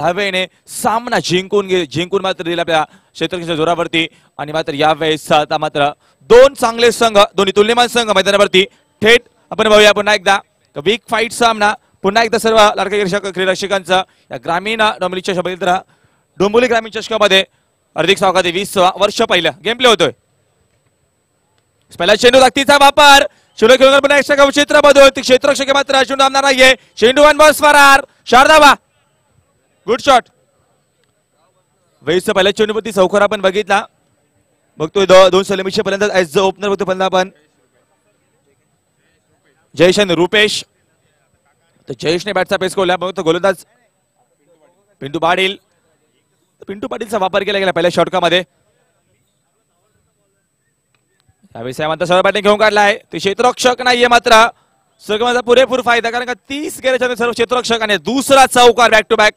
धावेने सामना जिंकून मात्र दिला आपल्या क्षेत्ररक्षणाच्या जोरावरती आणि मात्र यावेळेस आता मात्र दोन चांगले संघ, दोन्ही तुल्यमान संघ मैदानावरती थेट आपण बघूया पुन्हा एकदा वीक फाईट सामना पुन्हा एकदा सर्व लाडक्या क्रीडरक्षकांचा या ग्रामीण डोंबिवलीच्या शब्दात डोंबिवली ग्रामीण चषकामध्ये हार्दिक स्वागत आहे। 20 वर्ष पहिलं गेम प्ले होतोय। पहिला चेंडू ताकदीचा वापर चेंडू खेळून पुन्हा एक्स्ट्रा क्षेत्रामधून क्षेत्ररक्षक मात्र चेंडू आमदार नाहीये। चेंडू वन बॉल फरार शारदावा गुड शॉट। 20 पहिल्या चेंडूवरती चौकार आपण बघितला बघतोय 2 सलामीच्या पर्यंत ॲज द ओपनर बघतो पहिला आपण जयेश आणि रुपेश। तर जयेशने बॅटचा पेस केला बघतो गोलंदाज पिंटू पाटील। पिंटू पाटीलचा वापर केला गेला पहिल्या षटकामध्ये। यावेळेस सर्व बॅटिंग घेऊन काढलाय ते क्षेत्ररक्षक नाहीये मात्र सगळ्यांचा पुरेपूर फायदा कारण का 30 गेल्याच्या सर्व क्षेत्ररक्षक आणि दुसरा चौकार बॅक टू बॅक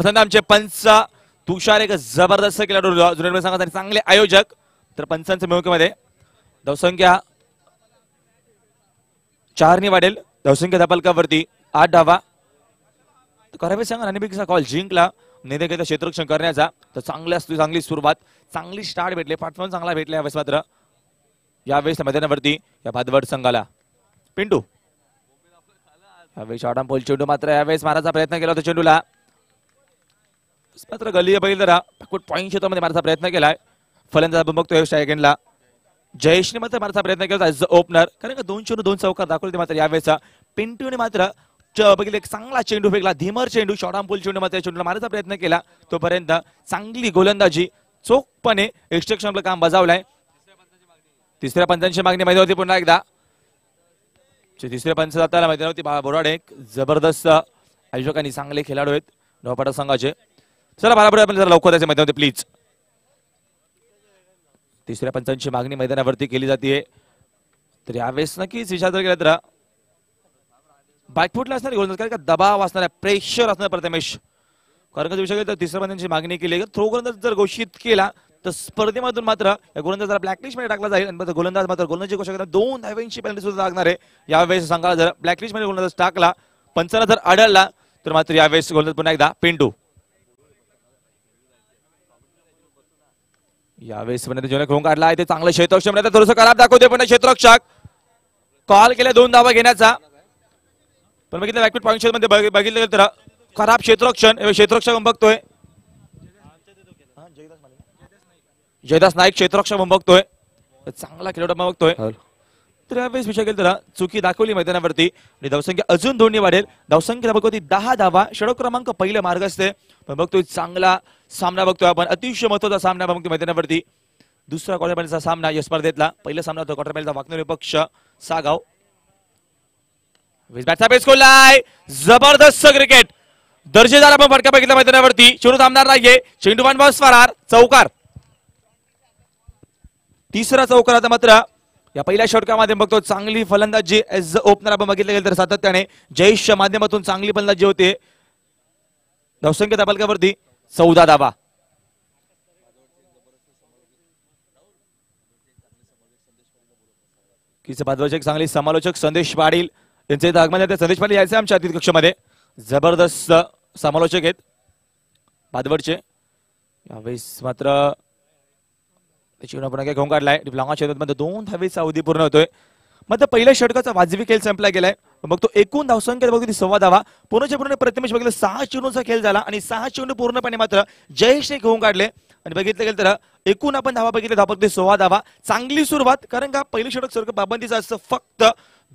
आमचे पंच तुषार एक जबरदस्त खेळाडू जुनियर संघाचे चांगले आयोजक। तर पंचांच्या मिळवणुकीमध्ये धावसंख्या 4 ने वाढेल। धावसंख्या धपालकावरती 8 धावा। करावे सांगा नाणेफेकीचा कॉल जिंकला नेतेकरिता क्षेत्ररक्षण करण्याचा। तर चांगली सुरुवात चांगली स्टार्ट भेटले प्लॅटफॉर्म चांगला भेटला यावेळेस मात्र यावेळेस मैदानावरती या भादवड संघाला पिंटू यावेळेस शॉर्ट पोल चेंडू मात्र यावेळेस मारायचा प्रयत्न केला होता चेंडूला मात्र गल्ली पहिला पॉईंट क्षेत्रामध्ये मारायचा प्रयत्न केलाय। फलंदाज आपण बघतोय सेकंडला जयेशने मात्र मारायचा प्रयत्न केला ॲज ओपनर कारण का 2 चेंडू 2 चौकार दाखवले मात्र यावेळेस पिंटूने मात्र बघितलं एक चांगला चेंडू फेकला धीमर चेंडू शॉर्ट पोल चेंडू मात्र चेंडूला मारायचा प्रयत्न केला तोपर्यंत चांगली गोलंदाजी चोखपणे एक्स्ट्रॅक्शन आपलं काम बजावलंय। तिसऱ्या पंचांची मागणी मैदानावरती पुन्हा एकदा तिसऱ्या पंच जाताना मैदानावरती बोराडे जबरदस्त आयोजक आणि चांगले खेळाडू आहेत नवपाडा संघाचे। चला बरोबर आपण जरा लवकर त्याच्या मैदानावरती प्लीज। तिसऱ्या पंचांची मागणी मैदानावरती केली जाते तर यावेळेस नक्कीच विचार केला तर बॅकफुटला असणार गोलंदाज कारण का दबाव असणार प्रेशर असणार प्रथमेश कारण का विषय तर तिसऱ्या पंचांची मागणी केली थ्रो गोलंदाज जर घोषित केला तर स्पर्धेमधून मात्र या गोलंदाजाला ब्लॅकलिस्ट मध्ये टाकला जाईल आणि गोलंदाज मात्र गोलंदाजी करू शकतात 2 धावांची पेनल्टी सुद्धा लागणार आहे। यावेळेस संघाला जर ब्लॅकलिस्ट मध्ये गोलंदाज टाकला पंचांना जर आढळला तर मात्र यावेळेस गोलंदाज पुन्हा एकदा पिंटू यावेळेस जेवढा खेळून काढला आहे ते चांगलं क्षेत्ररक्षक थोडंसं खराब दाखवते पण क्षेत्ररक्षक कॉल केला 2 धावा घेण्याचा पण बघितलं बॅकफुट पॉईंट मध्ये बघितलं तर खराब क्षेत्ररक्षक बघतोय जयदास नाईक क्षेत्ररक्षक बघतोय चांगला खेळाडू बघतोय। तर यावेळेस विचार केला तर चुकी दाखवली मैदानावरती आणि धावसंख्या अजून 2 ने वाढेल। धावसंख्या बघतोय 10 धावा षटक क्रमांक पहिला मार्ग असते पण बघतोय चांगला सामना बघतोय आपण अतिशय महत्त्वाचा सामना बघतोय मैदानावरती। दुसरा क्वार्टर फायनलचा सामना या स्पर्धेतला पहिला सामना होता क्वार्टर फायनलचा वाकणेर विपक्ष सागाव। बॅटचा पेस खोललाय जबरदस्त क्रिकेट दर्जेदार आपण फटका बघितला मैदानावरती चेंडू थांबणार नाहीये। चेंडू वन बॉल फरार चौकार तिसरा चौकार आता मात्र या पहिल्या षटकामध्ये बघतो चांगली फलंदाजी ॲज ओपनर आपण बघितलं गेलं तर सातत्याने जयेशच्या माध्यमातून चांगली फलंदाजी होते। धावसंख्या धपालकावरती 14 धावा। भादवडचे चांगले समालोचक संदेश पाटील यांचे आगमन संदेश पाटील यायचे आमच्या अतिथी कक्षामध्ये जबरदस्त समालोचक आहेत भादवडचे। यावेळेस मात्र घेऊन काढलाय लांबा क्षेत्रामध्ये 2 धावेचा अवधी पूर्ण होतोय मात्र पहिल्या षटकाचा वाजवी खेळ संपला गेलाय मग तो एकूण धावसंख्या बघतो 6 धावा पूर्ण प्रथमेश बघितलं 6 चेंडूचा खेळ झाला आणि 6 चेंडू पूर्णपणे मात्र जयेशने घेऊन काढले आणि बघितलं गेलं तर एकूण आपण धावा बघितले धावपत्ते 16 धावा चांगली सुरुवात कारण का पहिलं षटक सारखं बाबंदीचं असतं फक्त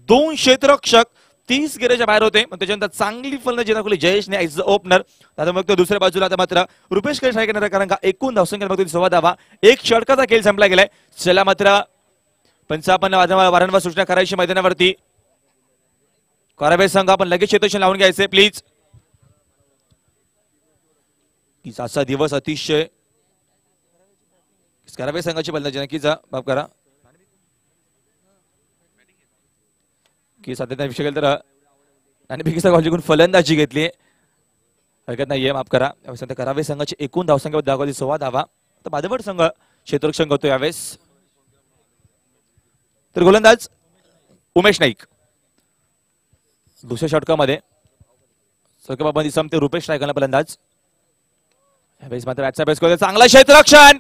2 क्षेत्ररक्षक 30 गेल्याच्या बाहेर होते पण त्याच्यानंतर चांगली फलंदाजी दाखवली जयेशने ॲज ओपनर। आता मग तो दुसऱ्या बाजूला आता मात्र रुपेश खेळ ट्राय करणार कारण का एकूण धावसंख्या बघतो 16 धावा एक षटकाचा खेळ संपला गेलाय। चला मात्र पंच आपण वारंवार सूचना करायची मैदानावरती करावे संघ आपण लगेच क्षेत्ररक्षण लावून घ्यायचे प्लीज। आजचा दिवस अतिशय करावे संघाची फलंदाजी नक्कीच माफ करा की सातत्याने विषय केला तर नाणेफेकीचा कॉल जिंकून फलंदाजी घेतली हरकत नाहीये माफ करा। करावे संघाची एकूण धावसंख्या दाखवली 16 धावा तर भादवड संघ क्षेत्ररक्षण करतो यावेळेस। तर गोलंदाज उमेश नाईक दुसऱ्या षटकामध्ये संपते रुपेश नाईकांना फलंदाज यावेळेस मात्र बॅटचा बेस करतोय, चांगला क्षेत्ररक्षण,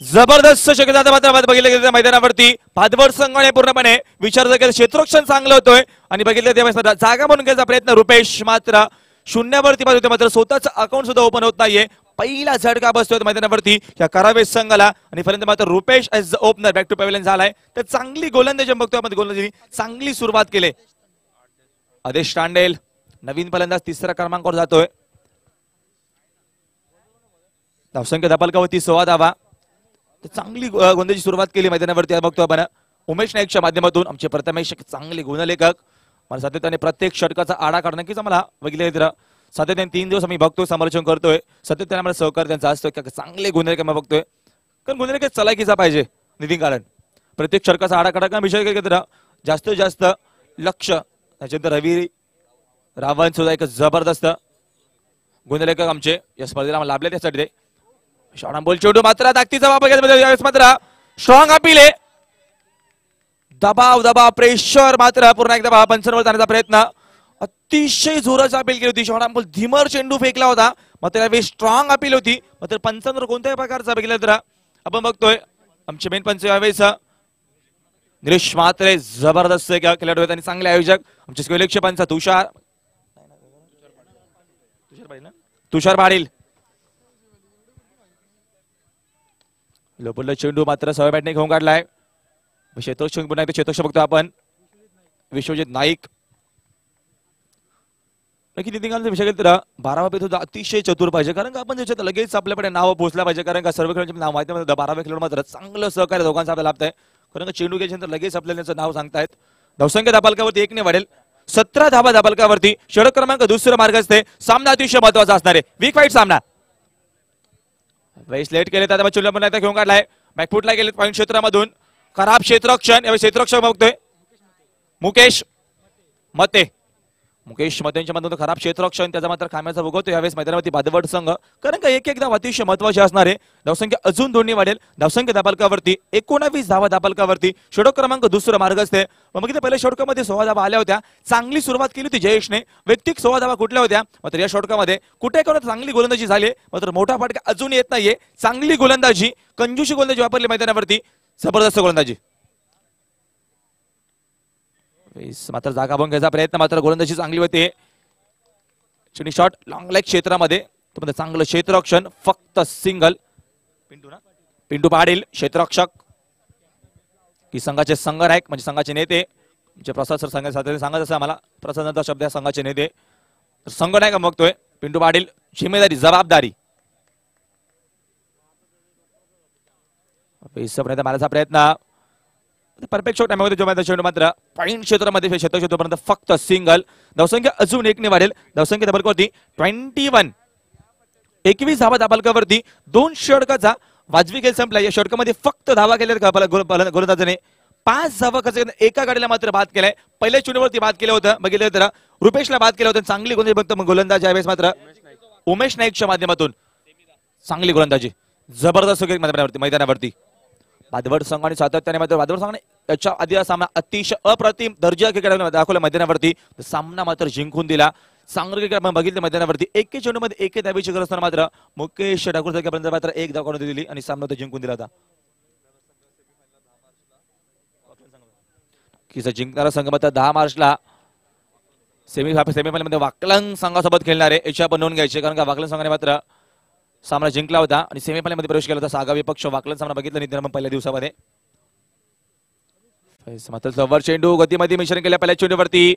जबरदस्त शक्यता मात्र बघितलं गेलं मैदानावरती भादवड संघाने पूर्णपणे विचार केला, क्षेत्ररक्षण चांगलं होतोय आणि बघितलं त्यावेळेस मात्र जागा म्हणून घ्यायचा प्रयत्न रुपेश मात्र शून्यावरती पाहत होते, मात्र स्वतःच अकाउंट सुद्धा ओपन होत नाहीये. पहिला झटका बसतोय मैदानावरती या करावेस संघाला आणि पर्यंत मात्र Rupesh as opener back to pavilion झालाय. तर चांगली गोलंदाजी बघतोय आपण, गोलंदाजी चांगली सुरुवात केली. आदेश तांडेल नवीन फलंदाज तिसऱ्या क्रमांकावर जातोय. धावसंख्या धपालकावरती 16 धावा, चांगली गोलंदाजी सुरुवात केली मैदानावरती बघतो आपण. उमेश नाईकच्या माध्यमातून आमचे प्रथमेश चांगले गुणलेखक मला सातत्याने प्रत्येक षटकाचा आडा काढणं नक्कीच आम्हाला बघितलं सातत्याने 3 दिवस आम्ही बघतोय, समालोचन करतोय, सातत्याने आम्हाला सहकार्य त्यांचा असतो. चांगले गुणलेखक आम्ही बघतोय, कारण गुणलेखक चलाकीचा पाहिजे नितीन कारण प्रत्येक षटकाचा आडा काढा विषय केला जास्तीत जास्त लक्ष. त्याच्यानंतर रवी रावण सुद्धा एक जबरदस्त गुणलेखक आमचे या स्पर्धेला आम्हाला लाभले. त्यासाठी शॉर्ट चेंडू मात्र ताकदीचा वापर केला, मात्र स्ट्रॉंग अपील आहे, दबाव प्रेशर मात्र पुन्हा एकदा पंचांवर जाण्याचा प्रयत्न, अतिशय जोराचा अपील केली होती. शॉर्ट धीमर चेंडू फेकला होता, मात्र यावेळी स्ट्रॉंग अपील होती, मात्र पंचांवर कोणत्याही प्रकारचा बघितलं तर आपण बघतोय आमचे मेन पंच यावेळेस निलेश म्हात्रे जबरदस्त खेळाडू आहेत आणि चांगले आयोजक आमचे स्कॉलरशिप पंच तुषार पाटील. लोपला चेंडू मात्र सवय बॅटने घेऊन काढलाय. क्षेत्ररक्षक पुन्हा एकदा क्षेत्ररक्षक बघतो आपण विश्वजित नाईक. नक्की नितीन विषय केला तर 12वा पेट सुद्धा अतिशय चतुर पाहिजे, कारण का आपण त्याच्यात लगेच आपल्याकडे नाव पोहोचला पाहिजे, कारण का सर्व खेळाडूंचे नाव माहिती 12व्या खेळाडू मात्र चांगलं सहकार्य दोघांचा आपल्याला लाभत आहे, कारण का चेंडू घ्यायच्यानंतर लगेच आपल्याला त्याचं नाव सांगतायत. धावसंख्या धापालकावरती 1 ने वाढेल, 17 धावा धापालकावरती. षटक क्रमांक दुसरं मार्ग असते. सामना अतिशय महत्वाचा असणार आहे, वीक फाईट सामना. वेस्ट लेट केले तर चुल्ला पुन्हा घेऊन काढलाय, बॅकफुटला गेले पॉईंट क्षेत्रामधून. खराब क्षेत्ररक्षण, यावेळी क्षेत्ररक्षक बघतोय मुकेश मते. मुकेश मतेंच्या मधून खराब क्षेत्ररक्षण, त्याचा मात्र खाम्याचा भोगवतो यावेळेस मैदानावरती भादवड संघ, कारण का एक एकदा अतिशय महत्वाचे असणार आहे. धावसंख्या अजून 2 ने वाढेल. धावसंख्या धापालकावरती 19 धावा धापालकावरती. षटक क्रमांक दुसरं मार्ग असते. मग इथे पहिल्या षटकामध्ये 16 धावा आल्या होत्या, चांगली सुरुवात केली होती जयेशने. वैयक्तिक 16 धावा कुठल्या होत्या, मात्र या षटकामध्ये कुठे कोणा चांगली गोलंदाजी झाली, मात्र मोठा फटका अजून येत नाहीये. चांगली गोलंदाजी, कंजूशी गोलंदाजी वापरली मैदानावरती, जबरदस्त गोलंदाजी. मात्र जागा बघून घ्यायचा प्रयत्न, मात्र गोलंदाजी चांगली होते. शॉट लॉंग लेग क्षेत्रामध्ये चांगलं क्षेत्ररक्षण, फक्त सिंगल. पिंटू पाटील क्षेत्ररक्षक की संघाचे संघनायक म्हणजे संघाचे नेते म्हणजे प्रसाद सर सांगत असं आम्हाला, प्रसादांचा शब्द आहे संघाचे नेते संघनायक बघतोय पिंटू पाटील. जिम्मेदारी जबाबदारी मारायचा प्रयत्न, परफेक्ट शॉट चेंडू मात्र पॉइंट क्षेत्रामध्ये क्षेत्रक्षेत्रापर्यंत फक्त सिंगल. धावसंख्या अजून 1 ने वाढेल. धावसंख्या धापालकावरती 21 धावा धापालकावरती. 2 षटकाचा वाजवी खेळ संपला. या षटकामध्ये फक्त धावा केल्या गोलंदाजाने. 5 धावा एका गाडीला मात्र बाद केलाय. पहिल्या चेंडूवरती बाद केलं होतं, बघितलं तर रुपेशला बाद केलं होतं. चांगली गोलंदाज यावेळेस मात्र उमेश नाईकच्या माध्यमातून चांगली गोलंदाजी, जबरदस्त मैदानावरती. भादवड संघाने सातत्याने मात्र भादवड संघाने याच्या आधी सामना अतिशय अप्रतिम दर्जा क्रिकेट दाखवला मैदानावरती. सामना मात्र जिंकून दिला. चांगलं क्रिकेट आपण बघितलं मैदानावरती. 1 चेंडूमध्ये 1 धावेची गरज असताना मात्र मुकेश ठाकूर पर्यंत मात्र 1 धाव काढून दिली आणि सामना जिंकून दिला होता. जिंकणारा संघ मात्र 10 मार्चला सेमीफायनलमध्ये वाकलन संघासोबत खेळणार आहे, याची आपण नोंद घ्यायची, कारण का वाकलन संघाने मात्र सामना जिंकला होता आणि सेमीफायनलमध्ये प्रवेश केला होता. सागावी पक्ष वाकलन सामना बघितला नाही आपण पहिल्या दिवसामध्ये. मात्र सवर चेंडू गतीमध्ये मिश्रण केल्या पहिल्या चेंडूवरती.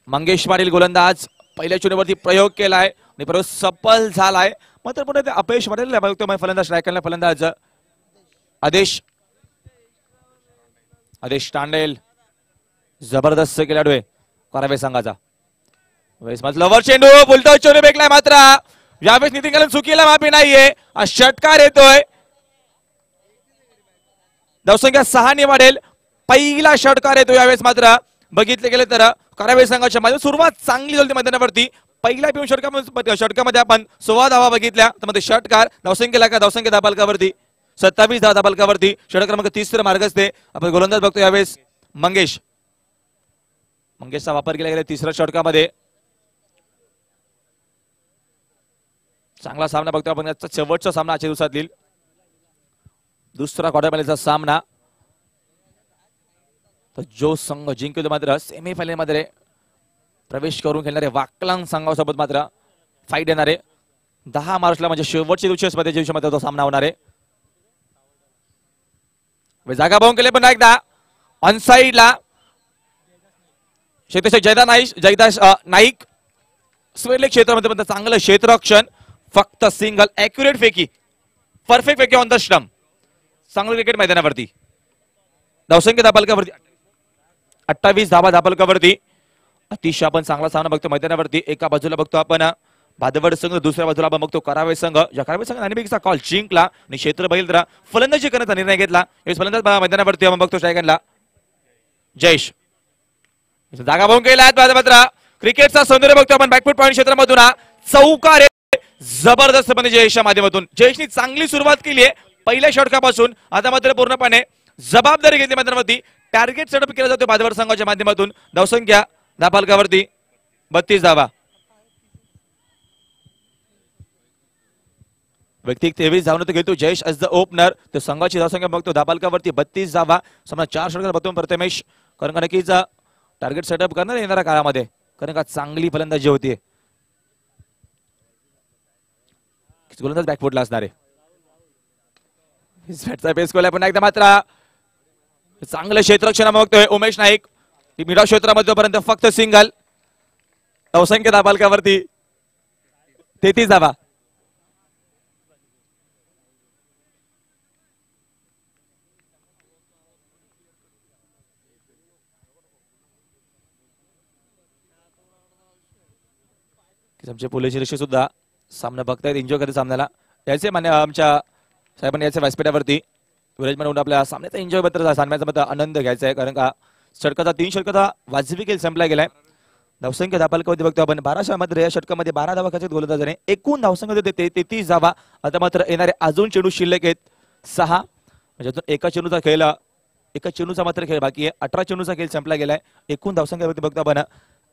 मंगेश पाटील गोलंदाज पहिल्या चेंडूवरती प्रयोग केलाय आणि प्रयोग सफल झालाय. मात्र पुढे अपयश वाढलेलं बघतो फलंदाज स्ट्रायकरला फलंदाज आदेश तांडेल जबरदस्त खेळाडू आहे करावे संघाचा. लवर चेंडू उलटा चेंडू फेकलाय, मात्र यावेळेस नितीन कालन चुकीला माफी नाहीये. षटकार येतोय. धावसंख्या 6 ने वाढेल. पहिला षटकार येतो यावेळेस मात्र बघितले गेले तर करावे संघाच्या मध्ये सुरुवात चांगली झाली मैदानावरती. पहिल्या पिऊन षटकामध्ये आपण 16 धावा बघितल्या, तर षटकार धावसंख्या धापालकावरती 27 धावा धापालकावरती. षटक क्रमांक 30 मार्ग असते. आपण गोलंदाज बघतो यावेळेस मंगेशचा वापर केला गेला तिसऱ्या षटकामध्ये. चांगला सामना बघतो आपण. याचा शेवटचा सामना आजच्या दिवसातील दुसरा क्वार्टर फायनलचा सामना. तर जो संघ जिंकतो मात्र सेमीफायनल मध्ये प्रवेश करून खेळणारे वाकलांग संघासोबत मात्र फाईट येणारे 10 मार्चला म्हणजे शेवटच्या दिवशी स्पर्धेच्या दिवशी मात्र तो सामना होणार आहे. जागा पाहून केले पण एकदा ऑन साइडला जयदास नाईक स्वेरले क्षेत्रामध्ये पण चांगलं क्षेत्ररक्षण. फक्त सिंगल ॲक्युरेट फेकी, परफेक्ट फेकी ऑन द स्टंप. चांगलं क्रिकेट मैदानावरती धावसंख्या धापालकावरती 28 धावा धापालकावरती. अतिशय आपण चांगला सामना बघतो मैदानावरती. एका बाजूला बघतो आपण भादवड संघ, दुसऱ्या बाजूला आपण बघतो करावे संघ. या करावे संघ नाणेफेकीचा कॉल जिंकला आणि क्षेत्र बहिल फलंदाजी करण्याचा निर्णय घेतला. फलंदाज मैदानावरती आपण बघतो स्ट्रायकरला जयेश. जागा पाहून गेला मात्र क्रिकेटचा सौंदर्य बघतो आपण. बॅकफुट पॉईंट क्षेत्रामधून चौकार जबरदस्तपणे जयेशच्या माध्यमातून. जयेशनी चांगली सुरुवात केली आहे पहिल्या षटकापासून. आता मात्र पूर्णपणे जबाबदारी घेतली मैदानावरती. टार्गेट सेटअप केला जातो भादवड संघाच्या माध्यमातून. धावसंख्या धापालकावरती 32 धावा. वैयक्तिक 23 धावनं तो घेतो जयेश एज द ओपनर. तर संघाची धावसंख्या बघतो धापालकावरती 32 धावा. समजा 4 षटकार बघतो प्रथमेश. कारण का नक्कीच टार्गेट सेटअप करणार येणाऱ्या काळामध्ये, कारण का चांगली फलंदाजी होती. गोलंदाज बॅकफुटला असणार आहे. पेस कोला पण एकदा मात्र चांगलं क्षेत्ररक्षण बघतोय उमेश नाईक. मिडा क्षेत्रामध्ये पर्यंत फक्त सिंगल. धावसंख्या धापालकावरती 33 धावा. आमचे पोलीस निरीक्षक सुद्धा सामना बघतायत, एन्जॉय करत सामन्याला. याचे मान्य आमच्या साहेबांनी याच्या व्यासपीठावरती विराजमान होऊन आपल्या सामन्याचा एन्जॉय पत्र सामन्याचा मात्र आनंद घ्यायचा आहे. कारण का षटकाचा 3 षटकाचा वाजवी खेळ संपला गेलाय. धावसंख्या धापालकावरती बघतो आपण 12 मध्ये या षटकामध्ये 12 धावा खात्यात गोलंदाजाने. एकूण धावसंख्या देते 33 धावा. आता मात्र येणारे अजून चेंडू शिल्लक आहेत 6. म्हणजे अजून एका चेंडूचा मात्र खेळ बाकी आहे. 18 चेंडूचा खेळ संपला गेलाय. एकूण धावसंख्यावरती बघतो आपण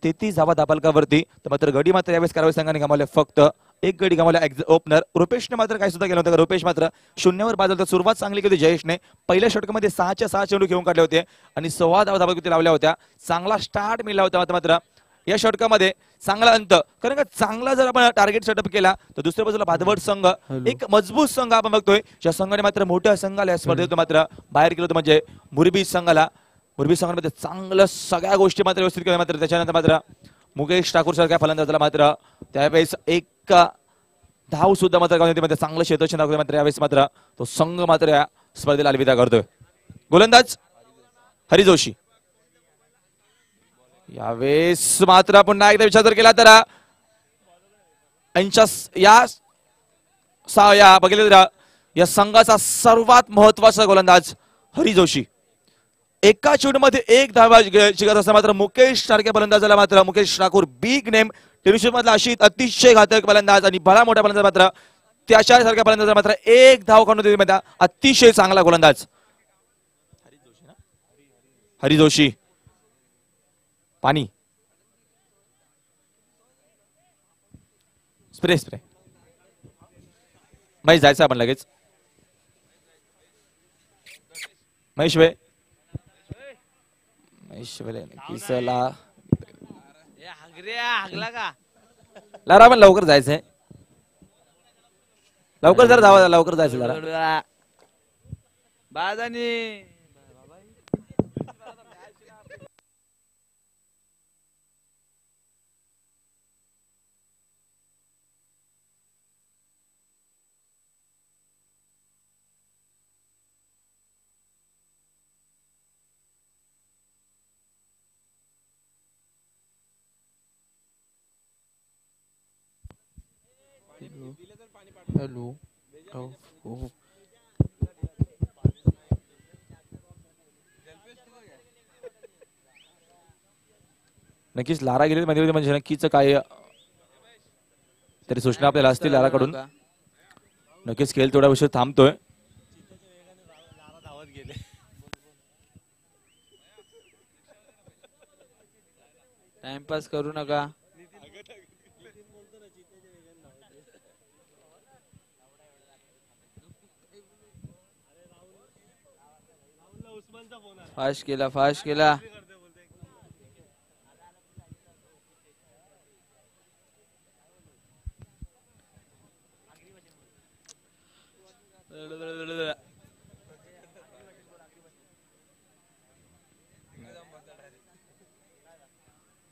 33 धावा धापालकावरती. तर मात्र गडी मात्र यावेळेस कारवाई संघाने गमावले फक्त एक गडी गमावला ओपनर रुपेशने. मात्र काय सुद्धा केलं होतं. रुपेश मात्र शून्यावर बाद झाला. सुरुवात चांगली केली जयेशने. पहिल्या षटकामध्ये 6च्या 6 चेंडू घेऊन काढले होते आणि 6 धावा धापालकावरती लावल्या होत्या. चांगला स्टार्ट मिळाला होता. मात्र या षटकामध्ये चांगला अंत, कारण का चांगला जर आपण टार्गेट सेटअप केला तर दुसऱ्या बाजूला भादवड संघ एक मजबूत संघ आपण बघतोय. ज्या संघाने मात्र मोठ्या संघाला या स्पर्धेतून मात्र बाहेर केलं होतं, म्हणजे मुरबी संघाला. मुरबी संघामध्ये चांगलं सगळ्या गोष्टी मात्र व्यवस्थित केल्या. मात्र त्याच्यानंतर मात्र मुकेश ठाकूर सारख्या फलंदाजाला मात्र त्यावेळेस एक धाव सुद्धा मात्र मध्ये चांगलं क्षेत्ररक्षण दाखवलं. मात्र यावेळेस मात्र तो संघ मात्र या स्पर्धेला अलविदा करतोय. गोलंदाज हरी जोशी. यावेळेस मात्र पुन्हा एकदा विचार जर केला तर बघितलं या संघाचा सर्वात महत्वाचा गोलंदाज हरी जोशी. एका चेंडूमध्ये एक धावा शिकत असताना मात्र मुकेश सारख्या फलंदाजाला मात्र Mukesh Thakur big name tennis मधला अशीच अतिशय घातक फलंदाज आणि भला मोठा फलंदाज मात्र त्याच्या सारख्या फलंदाजाला मात्र एक धाव काढून देते. अतिशय चांगला गोलंदाज हरी जोशी. पाणी स्प्रे महेश जायचं आपण लगेच. महेश लारा पण लवकर जायचंय. लवकर जरा जावा, लवकर जायचं जरा. हॅलो. नक्कीच लारा गेली म्हणजे नक्कीच काय तरी सूचना आपल्याला असतील लाराकडून. नक्कीच खेळ थोडा विषय थांबतोय. टाइमपास करू नका. फास्ट केला फास्ट केला.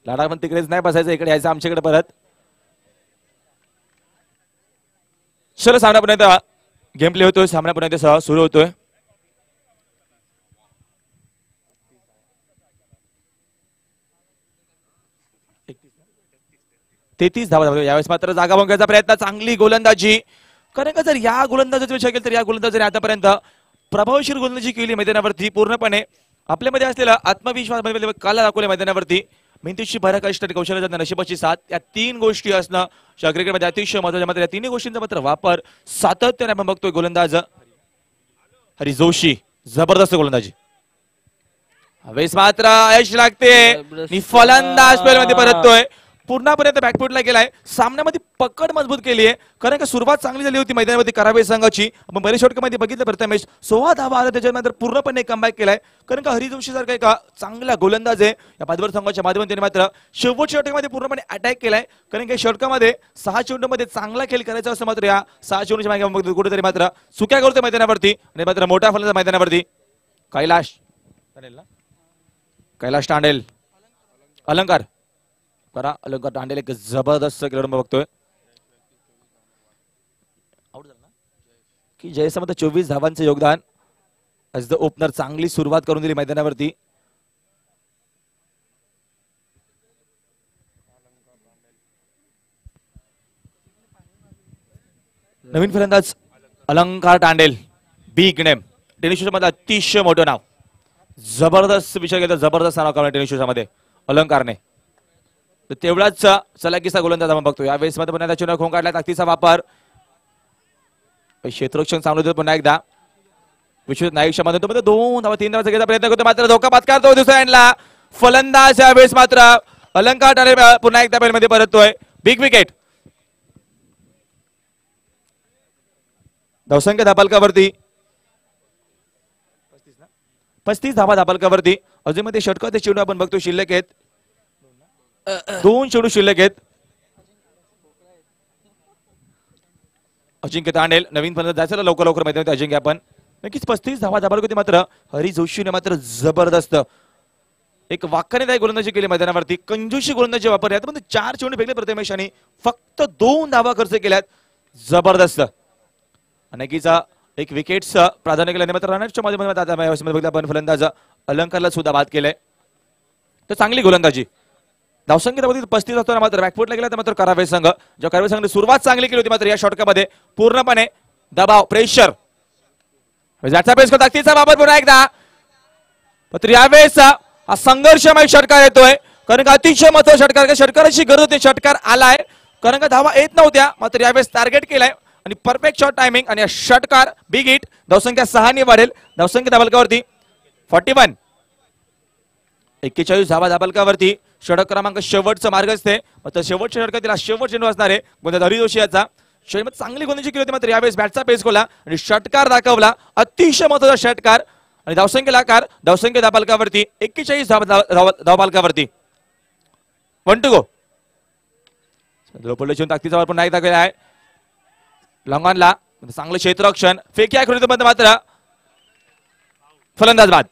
लाडा पण तिकडेच नाही बसायचं, इकडे यायचं आमच्याकडे परत. चलो सामन्यापर्यंत गेम प्ले होतोय, सामन्यापर्यंत सह सुरू होतोय. तेहतीस धावा यावेळेस मात्र जागा बंगायचा प्रयत्न, चांगली गोलंदाजी. कारण का जर या गोलंदाजाचा विचार केला तर या गोलंदाजाने आतापर्यंत प्रभावशील गोलंदाजी केली मैदानावरती, पूर्णपणे आपल्यामध्ये असलेला आत्मविश्वास काला दाखवले मैदानावरती. मेहनतीची भर कष्ट आणि कौशल्याचा नशिबाची साथ, या तीन गोष्टी असणं क्रिकेटमध्ये अतिशय महत्वाच्या. मात्र या तिन्ही गोष्टींचा मात्र वापर सातत्याने आपण बघतोय. गोलंदाज हरी जोशी जबरदस्त गोलंदाजी, हवेस मात्र यश लागते. फलंदाज मध्ये परततोय, पूर्णपर्यंत बॅकफुटला गेलाय. सामन्यामध्ये पकड मजबूत केली आहे, कारण का सुरुवात चांगली झाली होती मैदानावरती करावे संघाची. आपण बरेच षटकामध्ये बघितलं प्रथमेश 16 धावा आला, त्याच्यानंतर पूर्णपणे कमबॅक केलाय. कारण का हरिजोशी सारखा एका चांगला गोलंदाज आहे या पादवर संघाच्या माध्यमातून मात्र शेवटच्या षटकामध्ये पूर्णपणे अटॅक केलाय. कारण की षटकामध्ये 6 चेंडूमध्ये चांगला खेळ करायचा असं मात्र या 6 चेंडूच्या मागे कुठेतरी मात्र चुक्या करतोय मैदानावरती, आणि मात्र मोठा फलंदाज मैदानावरती कैलाश तांडेल. अलंकार करा, अलंकार तांडेल एक जबरदस्त खेळ बघतोय की जयसमत 24 धावांचे योगदान ॲज द ओपनर. चांगली सुरुवात करून दिली मैदानावरती. नवीन फलंदाज अलंकार तांडेल, बिग नेम. टेनिस मध्ये अतिशय मोठं नाव, जबरदस्त विषय घेतला, जबरदस्त नाव काढलं टेनिस मध्ये अलंकारने. तर तेवढाच चलाकीचा गोलंदाज आपण बघतो. यावेळेस मध्ये पुन्हा त्याच्या खोंग काढला, ताकदीचा वापर, क्षेत्ररक्षण चांगलं होतं. पुन्हा एकदा विश्वजित नाईकच्या मध्ये 2 धावा 3 धावाचा घ्यायचा प्रयत्न करतो, मात्र धोका पत्करतो दुसऱ्या एंडला फलंदाज. यावेळेस मात्र अलंकार तांडेल पुन्हा एकदा बॅटमध्ये परततोय. बिग विकेट, धावसंख्या धापालकावरती 35 धावा धापालकावरती. अजून मध्ये षटकात चेंडू आपण बघतो शिल्लक आहेत, 2 चेंडू शिल्लक आहेत. अजिंक्य तांडेल नवीन फलंदाज, जायचं लवकर लवकर मैदानात अजिंक्य. आपण नक्कीच 35 धावा धापालकावरती मात्र हरी जोशीने मात्र जबरदस्त एक वाकणेदायक गोलंदाजी केली मैदानावरती. कंजूशी गोलंदाजी वापरली, आता 4 चेंडू फेकले प्रथमेश आणि फक्त 2 धावा खर्च केल्यात. जबरदस्त नक्कीचा एक विकेटचं प्राधान्य केल्याने मात्र रनर्सच्या मध्ये आपण फलंदाज अलंकारला सुद्धा बाद केलंय. तर चांगली गोलंदाजी. धावसंख्येच्या 35 असताना मात्र बॅकफुटला गेला तर मात्र करावे संघ, ज्या करावे संघाने सुरुवात चांगली केली होती, मात्र या षटकामध्ये पूर्णपणे दबाव, प्रेशर, ज्याचा पेस ताकदीचा वापर पुन्हा एकदा. मात्र यावेळेस हा संघर्षमय षटकार येतोय, कारण का अतिशय महत्वाचा षटकार, षटकाराची गरज होती, षटकार आलाय. कारण का धावा येत नव्हत्या, मात्र यावेळेस टार्गेट केलाय आणि परफेक्ट शॉट टायमिंग आणि षटकार. बिग हिट, धावसंख्या 6 ने वाढेल. धावसंख्या धाबालकावरती 41, 41 धावा धाबालकावरती. षटक क्रमांक शेवटचा मार्ग असते, मात्र शेवटच्या षटकातील शेवट चेंडू असणार आहे गोलंदाज हरी जोशी याचा. चांगली गोलंदाजी केली होती, मात्र यावेळेस बॅटचा पेस खोला आणि षटकार दाखवला, अतिशय महत्वाचा षटकार. आणि धावसंख्येला आकार, धावसंख्या धाबालकावरती 41 धावबालकावरती. 1 टू गो. ताकदीचा वापर नाही दाखवला आहे. लॉंगॉनला चांगलं क्षेत्ररक्षण, फेकी आकृतीमध्ये मात्र फलंदाज बाद.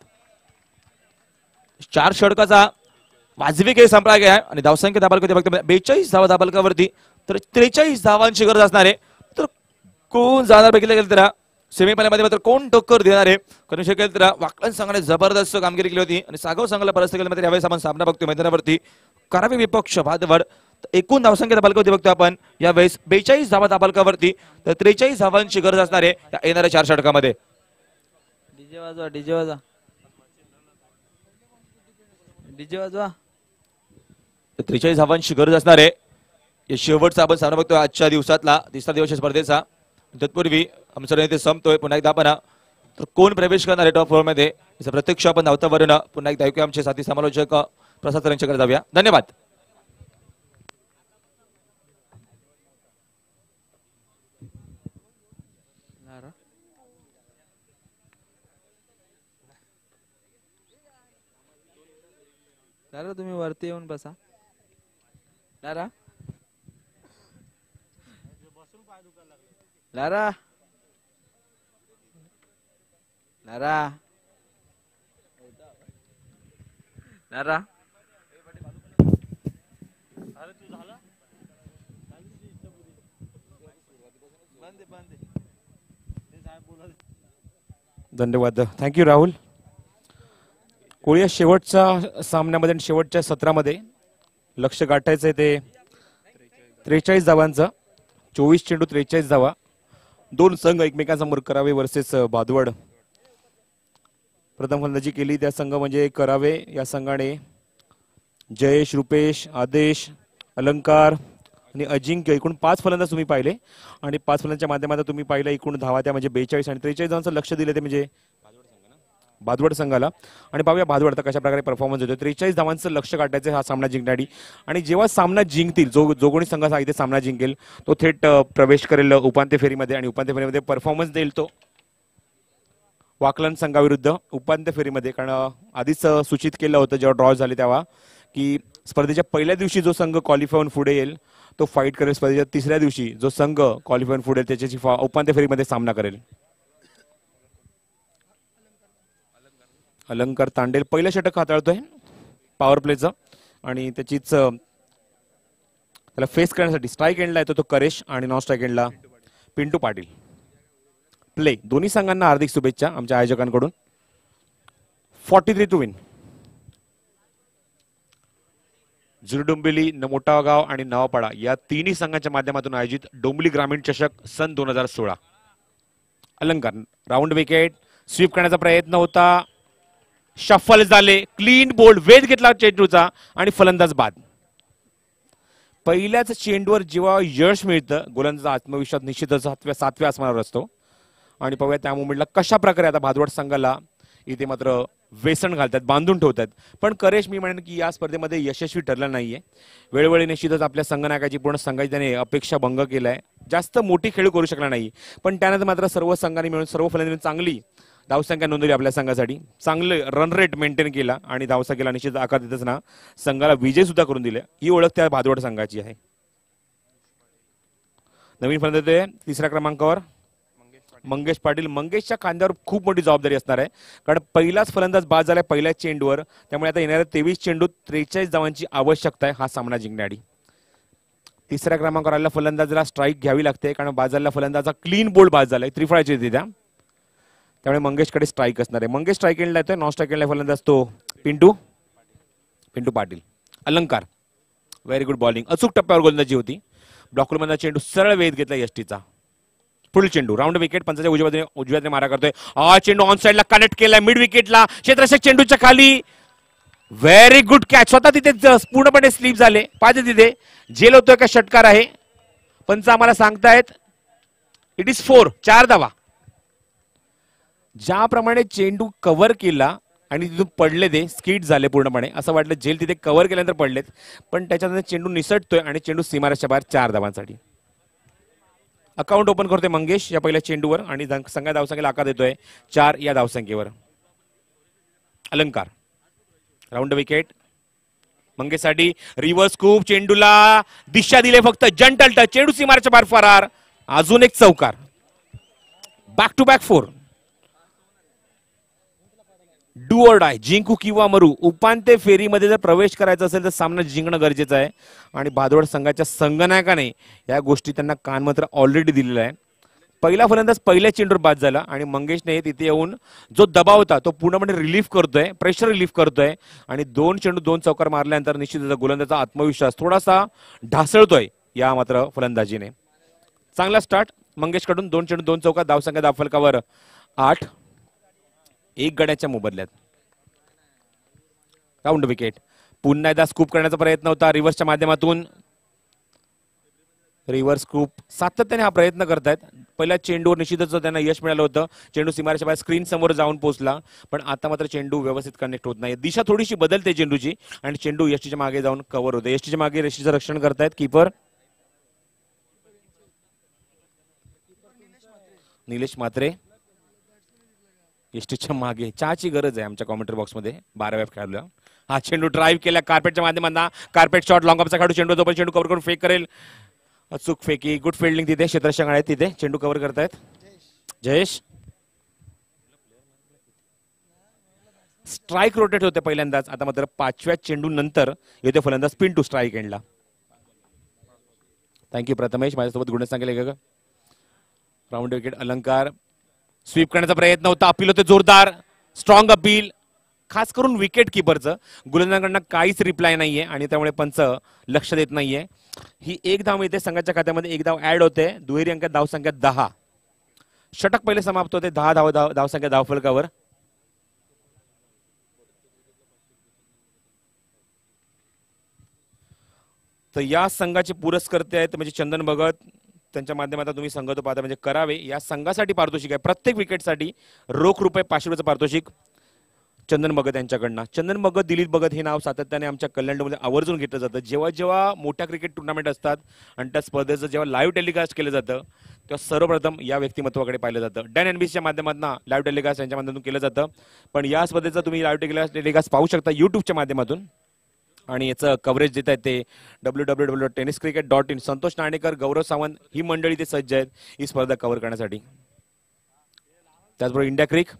4 षटकाचा वाजवी खेळ संपला गेला आणि धावसंख्या धाबालकावरती फक्त 42 धावा धाबालकावरती. तर 43 धावांची गरज असणार आहे. तर कोण जाणार बघितलं गेलं तर सेमीफायनल मध्ये मात्र कोण टक्कर देणार आहे, करू शकेल तर वाकलन संघाने जबरदस्त कामगिरी केली होती आणि सागव संघाला परिस्थिती केली. मात्र यावेळेस आपण सामना बघतोय मैदानावरती करावे विपक्ष भादवड. एकूण धावसंख्या धाबालकावरती बघतोय आपण यावेळेस 42 धावा धाबालकावरती. तर 43 धावांची गरज असणार आहे या येणाऱ्या 4 षटकामध्ये. डीजे वाजवा, डीजे वाजवा, डीजे वाजवा. 43 धावांची गरज असणार आहे. या शेवटचा आपण सामना बघतोय आजच्या दिवसातला 3रा दिवस स्पर्धेचा. तत्पूर्वी आमचं इथे संपतोय. पुन्हा एकदा आपण तर कोण प्रवेश करणार आहे टॉप 4 मध्ये याचं प्रत्यक्ष आपण धावतावरून पुन्हा एकदा ऐकूया. आमचे साथी समालोचक प्रसाद सरांच्याकडे जाऊया. धन्यवाद. लारा तुम्ही वरती येऊन बसा. लारा लारा लारा लारा धन्यवाद. थँक्यू राहुल. कोळी शेवटच्या सामन्यामध्ये आणि शेवटच्या सत्रामध्ये लक्ष गाठायचंय ते 43 धावांचं. 24 चेंडू 43 धावा. दोन संघ एकमेकांसमोर करावे वर्सेस भादवड. प्रथम फलंदाजी केली त्या संघ म्हणजे करावे. या संघाने जयेश, रुपेश, आदेश, अलंकार आणि अजिंक्य एकूण 5 फलंदाज तुम्ही पाहिले आणि 5 फलंदाच्या माध्यमातून तुम्ही पाहिलं एकूण धावा त्या म्हणजे 42 आणि 43 धावांचं लक्ष दिलं ते म्हणजे भादवड संघाला. आणि पाहूया भादवड आता कशा प्रकारे परफॉर्मन्स होतो. 43 धावांचं लक्ष काढायचं हा सामना जिंकण्यासाठी. आणि जेव्हा सामना जिंकतील जो कोणी संघ इथे सामना जिंकेल तो थेट प्रवेश करेल उपांत्य फेरीमध्ये आणि उपांत्य फेरीमध्ये परफॉर्मन्स देईल तो वाकलन संघाविरुद्ध उपांत्य फेरीमध्ये. कारण आधीच सूचित केलं होतं जेव्हा ड्रॉ झाले तेव्हा की स्पर्धेच्या पहिल्या दिवशी जो संघ क्वालिफाय होऊन पुढे येईल तो फाईट करेल. स्पर्धेच्या तिसऱ्या दिवशी जो संघ क्वालिफाय होऊन पुढे येईल त्याच्याशी उपांत्य फेरीमध्ये सामना करेल. अलंकार तांडेल पहिलं षटक हाताळतोय पॉवर प्लेचं आणि त्याचीच त्याला फेस करण्यासाठी स्ट्राईक एंडला येतो तो करेश आणि नॉन स्ट्राईक एंडला पिंटू पाटील. प्ले दोन्ही संघांना हार्दिक शुभेच्छा आमच्या आयोजकांकडून. 43 टू विन. जुरडोंबिवली, मोठागाव आणि नवापाडा या तिन्ही संघांच्या माध्यमातून आयोजित डोंबिवली ग्रामीण चषक सन 2016. अलंकार राऊंड विकेट स्वीप करण्याचा प्रयत्न होता. शफल झाले. क्लीन बोल्ड वेध घेतला चेंडूचा आणि फलंदाज बाद. पहिल्याच चेंडूवर जेव्हा यश मिळतं गोलंदाजाचा आत्मविश्वास निश्चितच 7व्या आसमानावर असतो. आणि पाहूया त्या मुमेंटला कशा प्रकारे आता भादवड संघाला इथे मात्र वेसण घालतात, बांधून ठेवतात. पण करेश मी म्हणेन की या स्पर्धेमध्ये यशस्वी ठरला नाहीये. वेळोवेळी निश्चितच आपल्या संघनायकाची पूर्ण संघाची त्याने अपेक्षा भंग केलाय. जास्त मोठी खेळ करू शकला नाही. पण त्यानंतर मात्र सर्व संघांनी मिळून सर्व फलंदाजांनी चांगली धावसंख्या नोंदवली आपल्या संघासाठी. चांगले रन रेट मेंटेन केला आणि धावसंख्येला निश्चित आकार देतच ना संघाला विजय सुद्धा करून दिले. ही ओळख त्या भादवड संघाची आहे. नवीन फलंदाज तिसऱ्या क्रमांकावर मंगेश पाटील. मंगेशच्या खांद्यावर खूप मोठी जबाबदारी असणार आहे कारण पहिलाच फलंदाज बाद झालाय पहिल्याच चेंडूवर. त्यामुळे आता येणाऱ्या 23 चेंडूत 43 धावांची आवश्यकता आहे हा सामना जिंकण्यासाठी. तिसऱ्या क्रमांकावर आलेल्या फलंदाजाला स्ट्राईक घ्यावी लागते कारण बाद झालेला फलंदाजा क्लीन बोल्ड बाद झालाय. त्रिफळाची होती त्यामुळे मंगेशकडे स्ट्राईक असणार आहे. मंगेश स्ट्राईक एंडला येतोय. नॉन स्ट्राईक एंडला फलंदाज तो पिंटू पाटील. अलंकार व्हेरी गुड बॉलिंग. अचूक टप्प्यावर गोलंदाजी होती. ब्लॉकरमधला चेंडू सरळ वेध घेतला यष्टीचा. फुल चेंडू राऊंड विकेट पंचाच्या उजव्याने मारा करतोय. हा चेंडू ऑन साइडला कनेक्ट केलाय मिड विकेटला क्षेत्ररक्षक चेंडूच्या खाली. Very good catch. स्वतः तिथे पूर्णपणे स्लीप झाले. पाहिजे तिथे जेल होतोय का षटकार आहे. पंच आम्हाला सांगतायत इट इज 4. 4 धावा. ज्याप्रमाणे चेंडू कव्हर केला आणि तिथून पडले ते स्किट झाले पूर्णपणे. असं वाटलं जेल तिथे कव्हर केल्यानंतर पडलेत पण त्याच्यानंतर चेंडू निसटतोय आणि चेंडू सीमारेषेच्या बाहेर 4 धावांसाठी. अकाउंट ओपन करतोय मंगेश या पहिल्या चेंडूवर आणि संघा धावसंख्येला आकार देतोय 4 या धावसंख्येवर. अलंकार राऊंड विकेट मंगेशसाठी. रिव्हर्स स्कूप चेंडूला दिशा दिले फक्त जंटल टच. चेंडू सीमारेषेच्या बाहेर फरार. अजून एक चौकार. Back to back 4. Do or die जिंकू किंवा मरू. उपांत्य फेरीमध्ये जर प्रवेश करायचा असेल तर सामना जिंकणं गरजेचं आहे आणि भादवड संघाच्या संघनायकाने या गोष्टी त्यांना कानमंत्र ऑलरेडी दिलेला आहे. पहिला फलंदाज पहिल्या चेंडूवर बाद झाला आणि मंगेशने तिथे येऊन जो दबाव होता तो पूर्णपणे रिलीफ करतोय. प्रेशर रिलीफ करतोय आणि 2 चेंडू 2 चौकार मारल्यानंतर निश्चितच गोलंदाजाचा आत्मविश्वास थोडासा ढासळतोय या मात्र फलंदाजीने. चांगला स्टार्ट मंगेशकडून. 2 चेंडू 2 चौकार. धावसंख्या धावफलकावर 8. 1 गड्याच्या मोबदल्यात. Round wicket. पुन्हा एकदा स्कूप करण्याचा प्रयत्न होता रिव्हर्सच्या माध्यमातून. रिव्हर्स स्कूप सातत्याने हा प्रयत्न करतायत. पहिल्या चेंडूवर निश्चितच त्यांना यश मिळालं होतं. चेंडू सीमारेषेच्या बाहेर स्क्रीन समोर जाऊन पोहोचला पण आता मात्र चेंडू व्यवस्थित कनेक्ट होत नाही. दिशा थोडीशी बदलते चेंडूची आणि चेंडू यष्टीच्या मागे जाऊन कव्हर होते. यष्टीच्या मागे यष्टीचं रक्षण करतायत कीपर निलेश म्हात्रे. एसटीच्या मागे चहाची गरज आहे आमच्या कॉमेंट्री बॉक्समध्ये 12व्या खेळाडूला. हा चेंडू ड्राईव्ह केला कार्पेटच्या माध्यमांना. कार्पेट शॉट लॉंग ऑफचा खेळाडू चेंडू जोपर्यंत चेंडू कव्हर करून फेक करेल. अचूक फेकी, गुड फिल्डिंग तिथे. क्षेत्ररक्षक आहेत तिथे, चेंडू कव्हर करतायत जयेश. स्ट्राईक रोटेट होते पहिल्यांदाच. आता मात्र 5व्या चेंडू नंतर येते फलंदाज स्पिन टू स्ट्राईक एंडला. थँक्यू प्रथमेश, माझ्यासोबत गुण सांगेल का. राऊंड विकेट अलंकार. स्वीप करण्याचा प्रयत्न होता, अपील होते जोरदार, स्ट्रॉंग अपील, खास करून विकेट किपरचं. गोलंदाजांकडनं काहीच रिप्लाय नाहीये आणि त्यामुळे पंच लक्ष देत नाहीये. ही एक धाव मिळते संघाच्या खात्यामध्ये, एक धाव ऍड होते. दुहेरी अंकात धावसंख्या 10. षटक पहिले समाप्त होते. 10 धावसंख्या धावफलकावर. तर या संघाचे पुरस्कर्ते आहेत म्हणजे चंदन भगत, त्यांच्या माध्यमातून तुम्ही संघ तो पाहता म्हणजे करावे. या संघासाठी पारितोषिक आहे, प्रत्येक विकेटसाठी रोख रुपये 500 पारितोषिक चंदन भगत यांच्याकडनं. चंदन भगत, दिलीप भगत हे नाव सातत्याने आमच्या कल्याणमध्ये आवर्जून घेतलं जातं. जेव्हा जेव्हा मोठ्या क्रिकेट टुर्नामेंट असतात आणि त्या स्पर्धेचं जेव्हा लाईव्ह टेलिकास्ट केलं जातं तेव्हा सर्वप्रथम या व्यक्तिमत्वाकडे पाहिलं जातं. डॅन एनबीसीच्या माध्यमातून लाईव्ह टेलिकास्ट यांच्या माध्यमातून केलं जातं. पण या स्पर्धेचं तुम्ही लाईव्ह टेलिकास्ट पाहू शकता युट्यूबच्या माध्यमातून. आणि याचं कव्हरेज देत आहेत ते www.tenniscricket.in. संतोष नाणेकर, गौरव सावंत ही मंडळी ते सज्ज आहेत ही स्पर्धा कव्हर करण्यासाठी. त्याचबरोबर इंडिया क्रिक,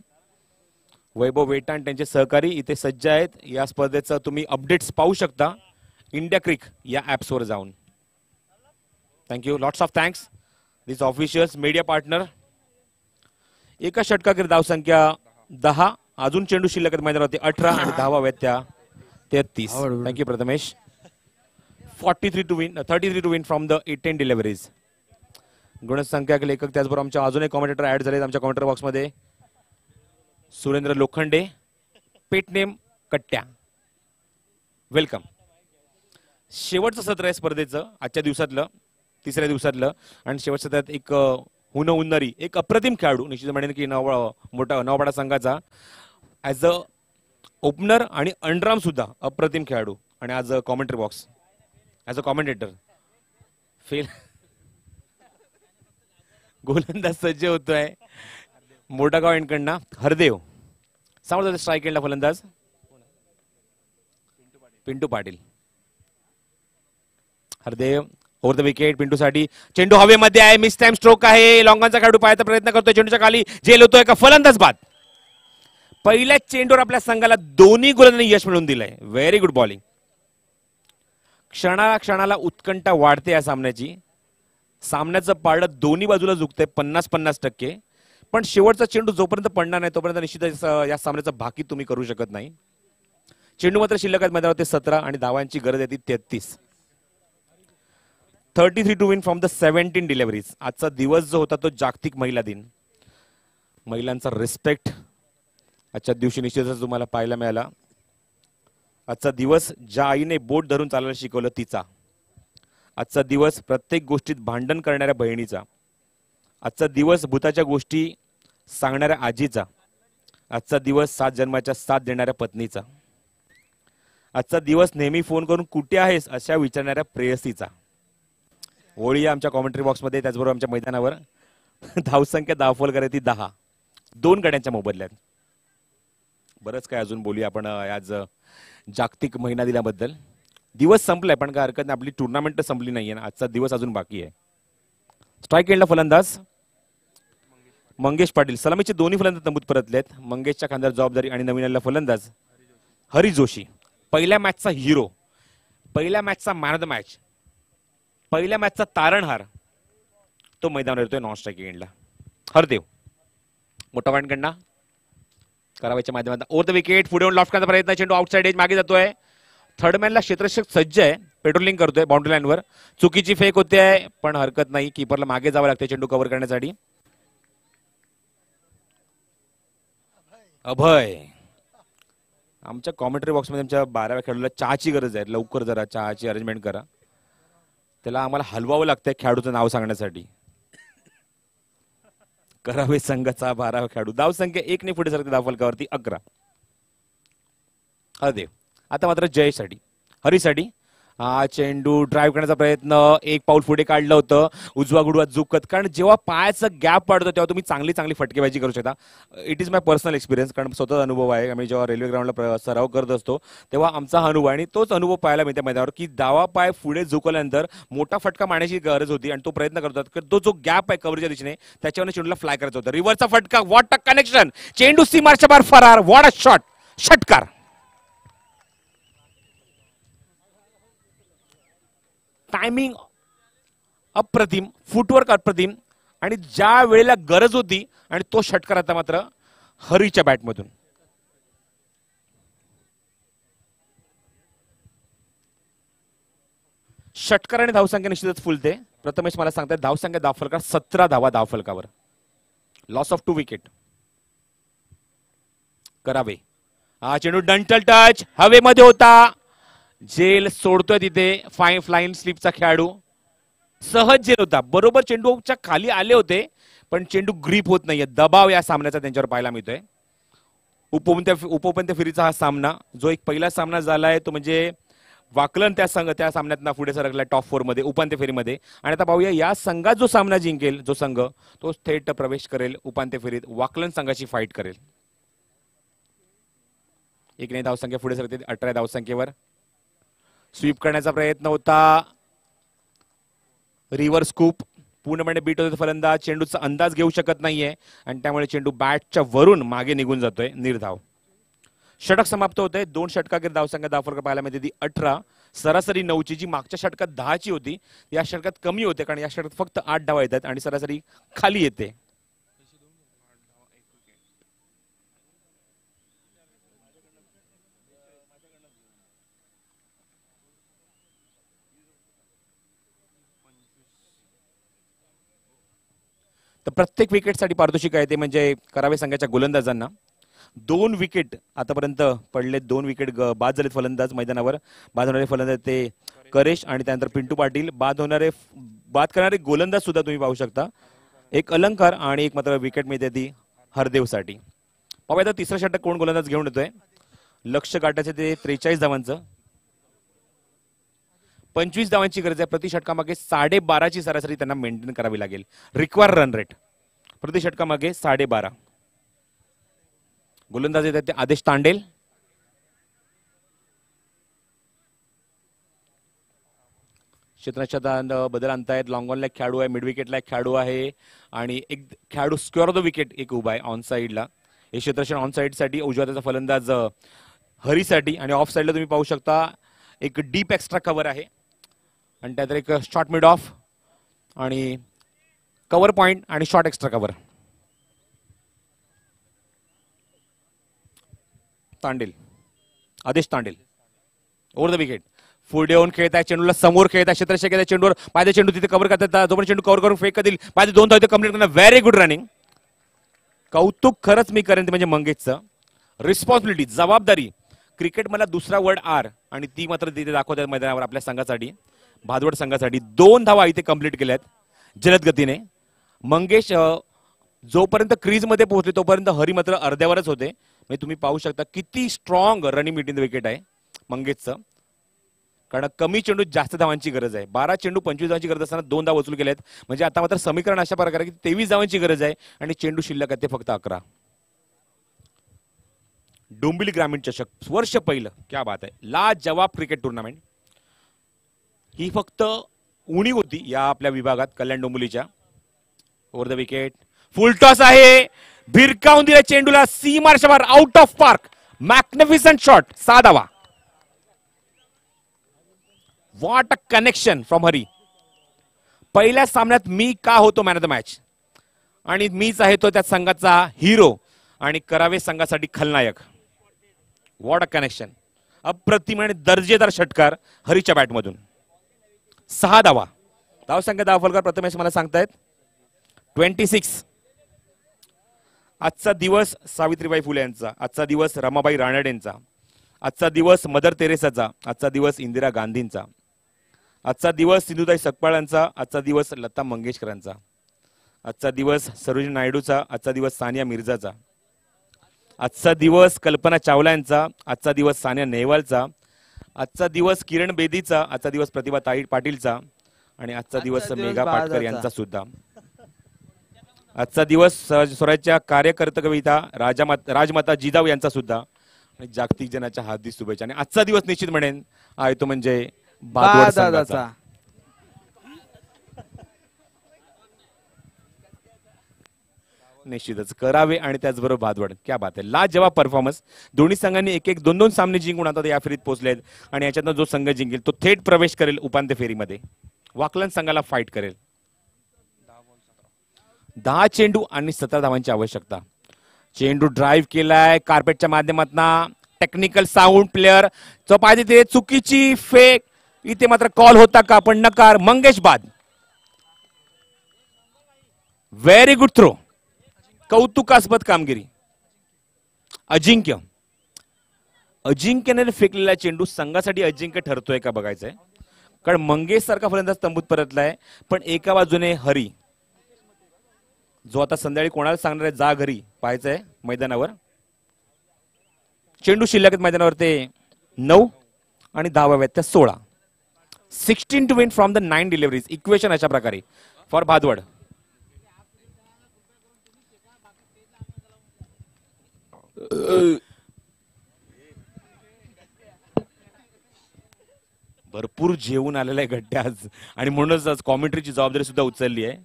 वैभव वेटा आणि त्यांचे सहकारी इथे सज्ज आहेत. या स्पर्धेचं तुम्ही अपडेट्स पाहू शकता इंडिया क्रिक या ॲप्सवर जाऊन. Thank you, lots of thanks this officials, media partner. एका षटकाकीर धावसंख्या 10. अजून चेंडू शिल्लक मैदानावरती 18 आणि 10 व्यात त्या 33. Thank you Prathamesh. 33 to win from the 10 deliveries. गुणसंख्या लेखक त्याचबरोबर आमच्या अजून एक कॉमेंटेटर ऍड झालेत आमच्या कॉमेंटर बॉक्समध्ये. सुरेंद्र लोखंडे, पेटनेम कट्ट्या, वेलकम. शेवटचं सत्र आहे स्पर्धेचं आजच्या दिवसातलं, तिसऱ्या दिवसातलं. आणि शेवटच्या सत्रात एक हुनहुन्नरी, एक अप्रतिम खेळाडू निश्चित म्हणेन की मोठा नवापाडा संघाचा ऍज अ ओपनर आणि अंडराम सुद्धा अप्रतिम खेळाडू. आणि आज commentary box as a commentator फेल गोलंदाज सज्ज होतोय मोठागाव एंडकडनं हरदेव. समोर स्ट्राईक एंडला फलंदाज Pintu Patil. Hardev over the wicket पिंटूसाठी. चेंडू हवेमध्ये आहे, मिस टाइम स्ट्रोक आहे. लॉंगॉनचा खेळाडू पाहायचा प्रयत्न करतोय, चेंडूच्या खाली झेल होतोय का फलंदाज बाद. पहिल्या चेंडूवर आपल्या संघाला दोन्ही गोलंदाजांनी यश मिळवून दिलंय. Very good bowling. क्षणाला उत्कंठा वाढते या सामन्याची. सामन्याचं पारडं दोन्ही बाजूला झुकतंय 50-50%. पण शेवटचा चेंडू जोपर्यंत पडणार नाही तोपर्यंत निश्चितच या सामन्याचं भाकी तुम्ही करू शकत नाही. चेंडू मात्र शिल्लक मैदानावरती 17 आणि धावांची गरज आहे ती 33. 33 to win from the 17 deliveries. आजचा दिवस जो होता तो जागतिक महिला दिन. महिलांचा रिस्पेक्ट आजच्या दिवशी निश्चितच तुम्हाला पाहायला मिळाला. आजचा दिवस ज्या आईने बोट धरून चालायला शिकवलं तिचा. आजचा दिवस प्रत्येक गोष्टीत भांडण करणाऱ्या बहिणीचा. आजचा दिवस भूताच्या गोष्टी सांगणाऱ्या आजीचा. आजचा दिवस 7 जन्माच्या साथ देणाऱ्या पत्नीचा. आजचा दिवस नेहमी फोन करून कुठे आहेस अशा विचारणाऱ्या प्रेयसीचा. होळी आमच्या कॉमेंट्री बॉक्समध्ये, त्याचबरोबर आमच्या मैदानावर. धावसंख्या धावफल करे ती 10. 2 गड्यांच्या मोबदल्यात. बरंच काय अजून बोलूया आपण आज जागतिक महिला दिनाबद्दल. दिवस संपलाय पण काय हरकत नाही, आपली टुर्नामेंट संपली नाहीये ना, आजचा दिवस अजून बाकी आहे. स्ट्राईक एंडला फलंदाज मंगेश पाटील. सलामीचे दोन्ही फलंदाज तंबूत परतलेत. मंगेशच्या खांद्यावर जबाबदारी आणि नवीन आलेला फलंदाज हरी जोशी. पहिल्या मॅचचा हिरो, पहिल्या मॅचचा मॅन ऑफ द मॅच, पहिल्या मॅचचा तारणहार तो मैदानावर येतोय नॉन स्ट्राईकिंग एंडला. हरदेव मोठा पॉईंटकडनं करावायच्या माध्यमात ओव्हर द विकेट. पुढे लॉफ्ट करण्याचा प्रयत्न, चेंडू आउटसाइड एज मागे जातोय. थर्ड मॅनला क्षेत्ररक्षक सज्ज आहे, पेट्रोलिंग करतोय बाउंड्री लाईनवर. चुकीची फेक होते आहे पण हरकत नाही, कीपरला मागे जावं लागतं चेंडू कव्हर करण्यासाठी. अभय आमच्या कॉमेंट्री बॉक्समध्ये आमच्या 12व्या खेळाडूला चहाची गरज आहे, लवकर जरा चहाची अरेंजमेंट करा. त्याला आम्हाला हलवावं लागतंय खेळाडूचं नाव सांगण्यासाठी. करावे संघाचा 12वा खेळाडू. धावसंख्या 1 ने पुढे सरकते धावफलकावरती 11. हरदेव. आता मात्र जयसाठी, हरीसाठी हा चेंडू ड्राईव्ह करण्याचा प्रयत्न, एक पाऊल पुढे काढलं होतं उजवा गुडवा झुकत, कारण जेव्हा पायाचा गॅप पडतो तेव्हा तुम्ही चांगली चांगली फटकेबाजी करू शकता. It is my personal experience, कारण स्वतःचा अनुभव आहे. आम्ही जेव्हा रेल्वे ग्राउंडला सराव करत असतो तेव्हा आमचा हा अनुभव आहे, आणि तोच अनुभव पाहायला मिळते मैदानावर की डावा पाय पुढे झुकवल्यानंतर मोठा फटका मारण्याची गरज होती, आणि तो प्रयत्न करतात की तो जो गॅप आहे कव्हरच्या दिशेने त्याच्यावर चेंडूला फ्लाय करायचा होता. रिव्हरचा फटका, व्हॉट अ कनेक्शन, चेंडू सीमारच्या बाहेर फरार, व्हॉट अ शॉट, षटकार. टायमिंग अप्रतिम, फुटवर्क अप्रतिम, आणि ज्या वेळेला गरज होती आणि तो षटकार आता मात्र हरीच्या बॅटमधून. षटकार आणि धावसंख्या निश्चितच फुलते. प्रथमेश मला सांगतात धावसंख्या धावफलकावर 17 धावा धावफलकावर. Loss of 2 wicket. करावे हा चेंडू डंटल टच हवेमध्ये होता, जेल सोडतोय तिथे फ्लाईंग स्लिपचा खेळाडू. सहज जेल होता, बरोबर चेंडूच्या खाली आले होते, पण चेंडू ग्रीप होत नाहीये. दबाव या सामन्याचा त्यांच्यावर पाहायला मिळतोय. उपउपांत्य फेरीचा हा सामना, जो एक पहिला सामना झालाय तो म्हणजे वाकलन त्या सामन्यात पुढे सरकला टॉप 4 मध्ये उपांत्य फेरीमध्ये. आणि आता पाहूया या संघात जो सामना जिंकेल जो संघ तो थेट प्रवेश करेल उपांत्य फेरीत, वाकलन संघाची फाईट करेल. 1 धावसंख्या पुढे सरकते 18 धावसंख्येवर. स्वीप करण्याचा प्रयत्न होता, रिव्हर स्कूप पूर्णपणे बीट होते फलंदाज, चेंडूचा अंदाज घेऊ शकत नाहीये आणि त्यामुळे चेंडू बॅटच्या वरून मागे निघून जातोय. निर्धाव. षटक समाप्त होते. 2 षटकाखेर धावसंख्या धावफलक पाहायला मिळते ती 18, सरासरी 9ची, जी मागच्या षटकात 10ची होती. या षटकात कमी होते कारण या षटकात फक्त 8 धावा येतात आणि सरासरी खाली येते. तर प्रत्येक विकेटसाठी पारितोषिक आहे ते म्हणजे करावे संघाच्या गोलंदाजांना 2 विकेट आतापर्यंत पडले. 2 विकेट बाद झालेत फलंदाज मैदानावर. बाद होणारे फलंदाज ते करेश आणि त्यानंतर पिंटू पाटील. बाद करणारे गोलंदाज सुद्धा तुम्ही पाहू शकता. एक अलंकार आणि एक मात्र विकेट मिळते ती हरदेवसाठी. पाहूया तिसरा षटक कोण गोलंदाज घेऊन येतोय. लक्ष गाठायचे ते 43 धावांचं. 25 धावांची गरज आहे. प्रति षटकामागे 12.5ची सरासरी त्यांना मेंटेन करावी लागेल. रिक्वायर रन रेट प्रति षटकामागे 12.5. गोलंदाज येतात ते आदेश तांडेल. क्षेत्ररक्षणात बदल आणतायत. लॉंग ऑनला एक खेळाडू आहे, मिड विकेटला एक खेळाडू आहे आणि एक खेळाडू स्क्वेअर ऑफ द विकेट एक उभा आहे ऑन साइडला. हे क्षेत्ररक्षण ऑन साइड साठी उजव्या हाताचा फलंदाज हरीसाठी, आणि ऑफ साइडला तुम्ही पाहू शकता एक डीप एक्स्ट्रा कव्हर आहे आणि त्यात एक शॉर्ट मिड ऑफ आणि कव्हर पॉइंट आणि शॉर्ट एक्स्ट्रा कव्हर. तांडेल, आदेश तांडेल ओव्हर द विकेट. पुढे येऊन खेळताय, चेंडूला समोर खेळताय, क्षेत्ररक्षक येतात चेंडूवर, पायदे चेंडू तिथे कव्हर करतात. जोपर्यंत चेंडू कव्हर करून फेक करतील पायदे 2 धाव कंप्लीट करणार. Very good running. कौतुक खरंच मी करेन ते म्हणजे मंगेशचं. रिस्पॉन्सिबिलिटी, जबाबदारी. क्रिकेट मला दुसरा वर्ड आर आणि ती मात्र तिथे दाखवतात मैदानावर आपल्या संघासाठी, भादवड संघासाठी. 2 धावा इथे कंप्लीट केल्यात जलद गतीने. मंगेश जोपर्यंत क्रीज मध्ये पोहोचले तोपर्यंत हरी मात्र अर्ध्यावरच होते. म्हणजे तुम्ही पाहू शकता किती strong running between the wicket आहे मंगेशचं. कारण कमी चेंडूत जास्त धावांची गरज आहे. 12 चेंडू 25 धावांची गरज असताना 2 धावा वसूल केल्यात. म्हणजे आता मात्र समीकरण अशा प्रकारे की 23 धावांची गरज आहे आणि चेंडू शिल्लक आहे ते फक्त 11. डोंबिवली ग्रामीण चषक वर्ष पहिलं, क्या बात आहे. लाजवाब क्रिकेट टुर्नामेंट. ही फक्त उणीव होती या आपल्या विभागात कल्याण डोंबिवलीच्या. Over the wicket, full toss आहे, भिरकावून दिला चेंडूला सीमारच्या बाहेर, out of park. Magnificent shot, 6 धावा. What a connection from Hari. पहिल्या सामन्यात मी का होतो मॅन ऑफ द मॅच आणि मीच आहे तो त्या संघाचा हिरो आणि करावे संघासाठी खलनायक. What a connection. अप्रतिम आणि दर्जेदार षटकार हरीच्या बॅटमधून. 6 धावा. धावसंख्या धावफलकार प्रथमेश मला सांगतायत 26. आजचा दिवस सावित्रीबाई फुले यांचा, आजचा दिवस रमाबाई रानडेंचा, आजचा दिवस मदर तेरेसाचा, आजचा दिवस इंदिरा गांधींचा, आजचा दिवस सिंधुताई सकपाळ यांचा, आजचा दिवस लता मंगेशकरांचा, आजचा दिवस सरोजिनी नायडूचा, आजचा दिवस सानिया मिर्झाचा, आजचा दिवस कल्पना चावला यांचा, आजचा दिवस सानिया नेहवालचा, आजचा दिवस किरण बेदीचा, आजचा दिवस प्रतिभा पाटीलचा आणि आजचा दिवस मेघा पाटकर यांचा सुद्धा. आजचा दिवस स्वराज्याच्या कार्यकर्ता कविता राजमाता जिजाऊ यांचा सुद्धा आणि जागतिक जनाच्या हार्दिक शुभेच्छा. आणि आजचा दिवस निश्चित म्हणेन आहे तो म्हणजे भादवड संघाचा. निश्चितच करावे आणि त्याचबरोबर भादवड. क्या बात आहे, लाजवाब परफॉर्मन्स. दोन्ही संघांनी एक एक दोन सामने जिंकून आता या फेरीत पोहोचलेत आणि याच्यातनं जो संघ जिंकेल तो थेट प्रवेश करेल उपांत्य फेरीमध्ये. वाकलन संघाला फाईट करेल. 10 चेंडू आणि 17 धावांची आवश्यकता. चेंडू ड्राईव्ह केलाय कार्पेटच्या माध्यमातून. टेक्निकल साऊंड प्लेअर जो पाहिजे ते चुकीची फेक. इथे मात्र कॉल होता का पण नकार. मंगेश बाद. Very good throw. कौतुकास्पद कामगिरी. अजिंक्यने फेकलेला चेंडू संघासाठी अजिंक्य ठरतोय का बघायचंय. कारण मंगेश सारखा फलंदाज तंबूत परतलाय पण एका बाजूने हरी जो आता संध्याकाळी कोणाला सांगणार आहे जा घरी पाहायचंय मैदानावर. चेंडू शिल्लक मैदानावर ते 9 आणि धावा त्या 16. 16 to win from the 9 deliveries. Equation अशा प्रकारे फॉर भादवड. भरपूर जेवून आलेला आहे गड्डे आज आणि म्हणूनच आज कॉमेंट्रीची जबाबदारी सुद्धा उचलली आहे.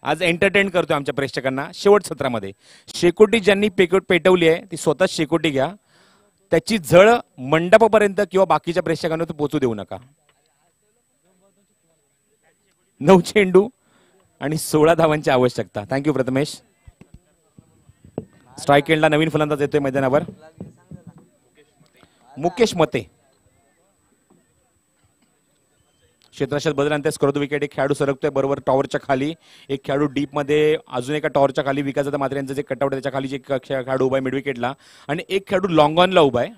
आज एंटरटेन करतोय आमच्या प्रेक्षकांना. शेवट सत्रामध्ये शेकोटी ज्यांनी पेटवली आहे ती स्वतः शेकोटी घ्या. त्याची झळ मंडपापर्यंत किंवा बाकीच्या प्रेक्षकांना पोहोचू देऊ नका. 9 चेंडू आणि 16 धावांची आवश्यकता. थँक्यू प्रथमेश. स्ट्राईक एंडला नवीन फलंदाज येतोय मैदानावर मुकेश मते. क्षेत्ररक्षक बदलानंतर स्कोर विकेट. एक खेळाडू सरकतोय बरोबर टॉवरच्या खाली. एक खेळाडू डीप मध्ये अजून एका टॉवरच्या खाली. विकास मात्र यांचं जे कटआउट त्याच्या खाली एक खेळाडू उभा आहे मिड विकेटला आणि एक खेळाडू लॉंग ऑनला उभा आहे.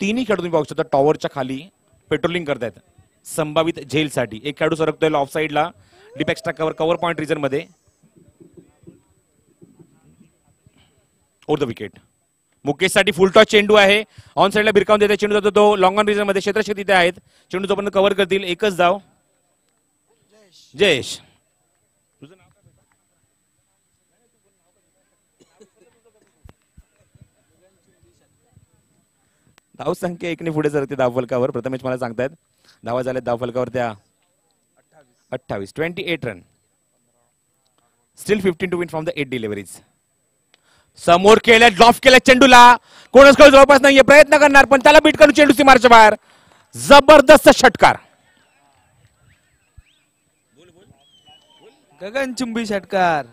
तिन्ही खेळाडू तुम्ही पाहू शकता टॉवरच्या खाली पेट्रोलिंग करतायत संभावित झेलसाठी. एक खेळाडू सरकतोय ऑफ साईडला deep extra cover point region मध्ये. Over the wicket. मुकेश साठी फुल टॉस चेंडू आहे. ऑन साईडला बिरकावून देते चेंडू जातो तो लॉंग ऑन रिजन मध्ये. क्षेत्ररक्षक तिथे आहेत. चेंडू जोपर्यंत कव्हर करतील एकच धाव. जयेश. धाव संख्या 1 ने पुढे सरकते धावफलकावर. प्रथमेश मला सांगतायत धावा झाल्या धावफलकावर त्या 28. 28 run. Still 15 to win from the 8 deliveries. समोर केल्या ड्रॉप केल्या चेंडूला. कोणच जवळपास नाहीये. प्रयत्न करणार पण त्याला बीट करून चेंडू सीमारच्या बाहेर. जबरदस्त षटकार. गगनचुंबी षटकार.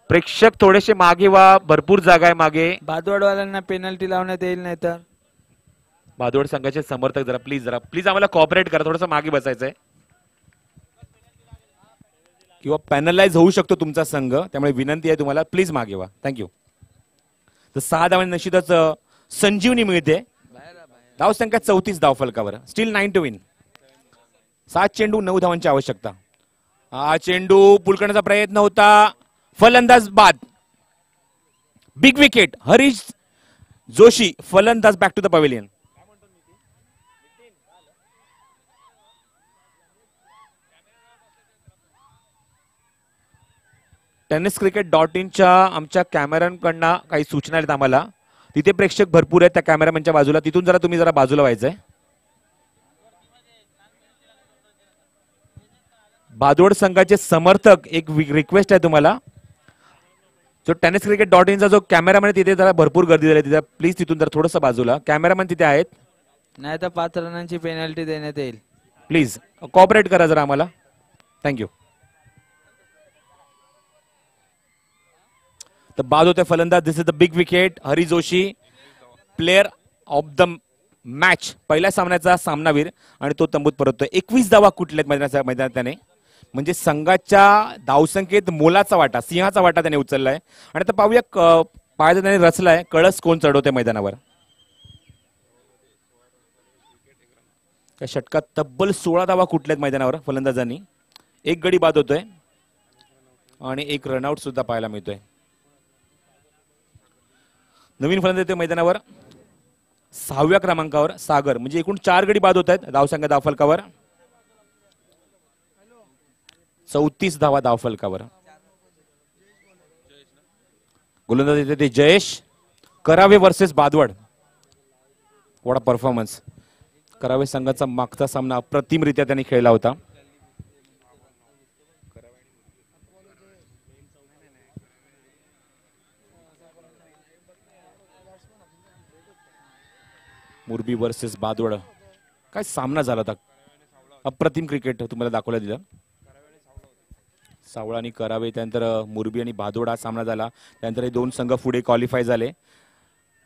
प्रेक्षक थोडेसे मागे व्हा. भरपूर जागा आहे मागे. भादवडवाल्यांना पेनल्टी लावण्यात येईल नाही तर. भादवड संघाचे समर्थक जरा प्लीज आम्हाला कॉपरेट करा. थोडंसं मागे बसायचंय किंवा पॅनलाइज होऊ शकतो तुमचा संघ. त्यामुळे विनंती आहे तुम्हाला प्लीज मागे व्हा. थँक्यू. तर 6 धावांनी निश्चितच संजीवनी मिळते. धाव संख्या 34 धावफलकावर. Steel 9 to win. 7 चेंडू 9 धावांची आवश्यकता. हा चेंडू पुल करण्याचा प्रयत्न होता. फलंदाज बाद. Big wicket. हरीश जोशी फलंदाज back to the pavilion. tenniscricket.in आमच्या कॅमेराकडनं काही सूचना आहेत आम्हाला. तिथे प्रेक्षक भरपूर आहेत त्या कॅमेरामॅनच्या बाजूला. तिथून तुम्ही जरा बाजूला व्हायचंय. भादवड संघाचे समर्थक एक रिक्वेस्ट आहे तुम्हाला. जो tenniscricket.in जो कॅमेरामॅन आहे तिथे जरा भरपूर गर्दी झाली तिथे. प्लीज तिथून जरा थोडंसं बाजूला. कॅमेरामॅन तिथे आहेत. नाही तर 5 रनांची पेनल्टी देण्यात येईल. प्लीज कॉपरेट करा जरा आम्हाला. थँक्यू. तर बाद होते फलंदाज. This is the big wicket. Hari Joshi player of the match. पहिल्या सामन्याचा सामनावीर आणि तो तंबूत परततोय. 21 धावा कुठल्यात मैदानात त्याने. म्हणजे संघाच्या धावसंख्येत मोलाचा वाटा सिंहाचा वाटा त्याने उचललाय. आणि आता पाहूया पायाचा त्याने रचलाय. कळस कोण चढवते मैदानावर. त्या षटकात तब्बल 16 धावा कुठल्यात मैदानावर फलंदाजांनी. एक गडी बाद होतोय आणि एक रनआउट सुद्धा पाहायला मिळतोय. नवीन फलंदाज येतोय मैदानावर 6व्या क्रमांकावर सागर. म्हणजे एकूण 4 गडी बाद होत आहेत धावसंख्या धावफलकावर. 34 धावा धावफलकावर. गोलंदाज येते ते जयेश. करावे वर्सेस बादवड. What performance. करावे संघाचा मागचा सामना अप्रतिमरित्या त्यांनी खेळला होता. मुरबी वर्सेस बादवड. काय सामना झाला होता. अप्रतिम क्रिकेट तुम्हाला दाखवलं दिलं. सावळा आणि करावे, त्यानंतर मुरबी आणि बादवड हा सामना झाला. त्यानंतर हे दोन संघ पुढे क्वालिफाय झाले.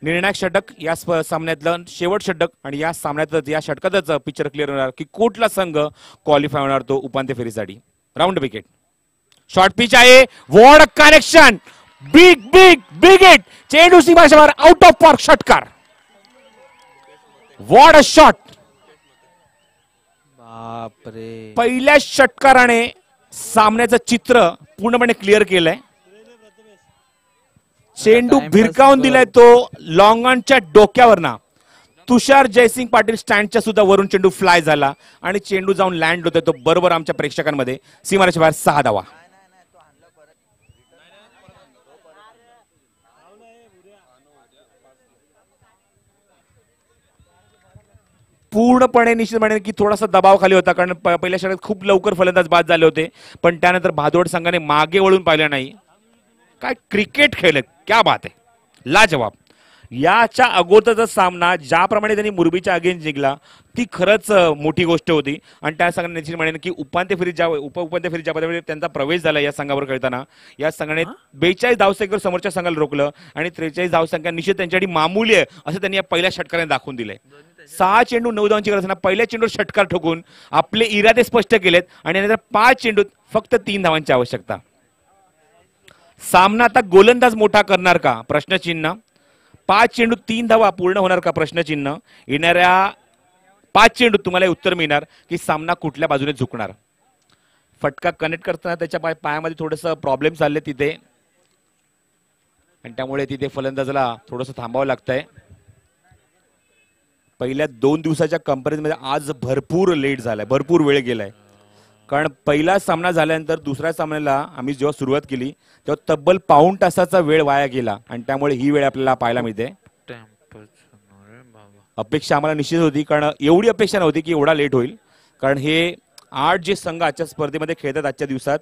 निर्णायक षटक या सामन्यातलं शेवट षटक आणि या सामन्यातच या षटकातच पिक्चर क्लिअर होणार की कुठला संघ क्वालिफाय होणार तो उपांत्य फेरीसाठी. Round wicket. शॉर्ट पिच आहे. What connection. Big big big hit. चेंडू सीमारेषेवर आउट ऑफ पार्क षटकार. What a shot. बापरे. पहिल्या षटकाराने सामन्याचं चित्र पूर्णपणे क्लिअर केलंय. चेंडू भिरकावून दिलाय तो लॉंगॉनच्या डोक्यावर ना. तुषार जयसिंग पाटील स्टँडच्या सुद्धा वरून चेंडू फ्लाय झाला आणि चेंडू जाऊन लँड होतोय तो बरोबर आमच्या प्रेक्षकांमध्ये. सीमारेषेच्या बाहेर 6 धावा. पूर्णपणे निश्चित म्हणेन की थोडासा दबाव खाली होता, कारण पहिल्या षटकात खूप लवकर फलंदाज बाद झाले होते. पण त्यानंतर भादोड संघाने मागे वळून पाहिलं नाही. काय क्रिकेट खेळलं. क्या बात आहे. लाजवाब. याच्या अगोदरचा सामना ज्याप्रमाणे त्यांनी मुरबीच्या अगेन्स्ट जिंकला ती खरंच मोठी गोष्ट होती. आणि त्या संघाने निश्चित म्हणेन की उपांत्य फेरीत ज्या उपांत्य फेरीत ज्या पद्धतीने त्यांचा प्रवेश झाला या संघावर खेळताना या संघाने 42 धावसंख्येवर समोरच्या संघाला रोखलं आणि 43 धावसंख्या निश्चित त्यांच्यासाठी मामूली आहे असं त्यांनी या पहिल्या षटकाराने दाखवून दिलंय. 6 चेंडू 9 धावांची गरज असताना पहिल्या चेंडूवर षटकार ठोकून आपले इरादे स्पष्ट केलेत आणि नंतर 5 चेंडूत फक्त 3 धावांची आवश्यकता. सामना आता गोलंदाज मोठा करणार का प्रश्नचिन्ह. 5 चेंडू 3 धावा पूर्ण होणार का प्रश्नचिन्ह. येणाऱ्या 5 चेंडूत तुम्हाला उत्तर मिळणार की सामना कुठल्या बाजूने झुकणार. फटका कनेक्ट करताना त्याच्या पायामध्ये थोडंसं प्रॉब्लेम चालले तिथे आणि त्यामुळे तिथे फलंदाजाला थोडंसं थांबावं लागतंय. पहिल्या 2 दिवसाच्या कंपॅरिझनमध्ये आज भरपूर लेट झालाय. भरपूर वेळ गेलाय. कारण पहिला सामना झाल्यानंतर दुसऱ्या सामन्याला आम्ही जेव्हा सुरुवात केली तेव्हा तब्बल पाऊण तासाचा वेळ वाया गेला आणि त्यामुळे ही वेळ आपल्याला पाहायला मिळते. अपेक्षा आम्हाला निश्चित होती, कारण एवढी अपेक्षा नव्हती की एवढा लेट होईल. कारण हे 8 जे संघ आजच्या स्पर्धेमध्ये खेळतात आजच्या दिवसात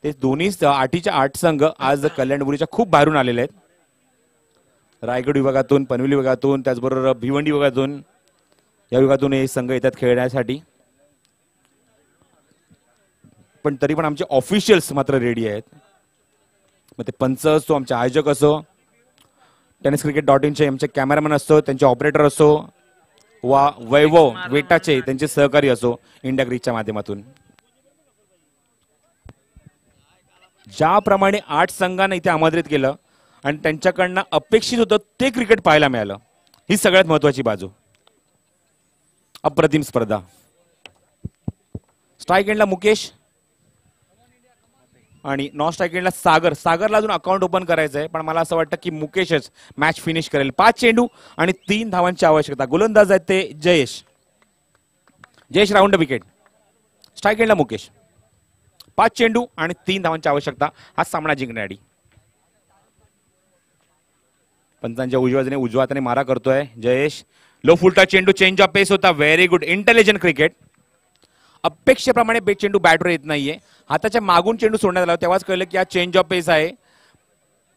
ते दोन्ही 8च्या 8 संघ आज कल्याणपुरीच्या खूप बाहेरून आलेले आहेत. रायगड विभागातून, पनवेल विभागातून, त्याचबरोबर भिवंडी विभागातून या विभागातून हे संघ येतात खेळण्यासाठी. पण तरी पण आमचे ऑफिशियल्स मात्र रेडी आहेत. मग ते पंच असो, आमचे आयोजक असो, tenniscricket.in आमचे कॅमेरामॅन असो, त्यांचे ऑपरेटर असो, वा वैभव वेटाचे त्यांचे सहकारी असो इंडिया ग्रीकच्या माध्यमातून. ज्याप्रमाणे 8 संघांना इथे आमंत्रित केलं आणि त्यांच्याकडनं अपेक्षित होतं ते क्रिकेट पाहायला मिळालं. ही सगळ्यात महत्वाची बाजू. अप्रतिम स्पर्धा. स्ट्राईक एंडला मुकेश आणि नॉन स्ट्राईक एंडला सागर. सागरला अजून अकाउंट ओपन करायचं आहे पण मला असं वाटतं की मुकेशच मॅच फिनिश करेल. 5 चेंडू आणि 3 धावांची आवश्यकता. गोलंदाज आहेत ते Jayesh. Jayesh round wicket. Strike एंडला मुकेश. 5 चेंडू आणि 3 धावांची आवश्यकता हा सामना जिंकण्यासाठी. पंचांच्या उजव्या हाताने मारा करतोय जयेश. लो फुलटा चेंडू. चेंज ऑफ पेस होता. Very good intelligent cricket. अपेक्षेप्रमाणे चेंडू बॅटवर येत नाहीये. हाताच्या मागून चेंडू सोडण्यात आला तेव्हाच कळलं की हा चेंज ऑफ पेस आहे.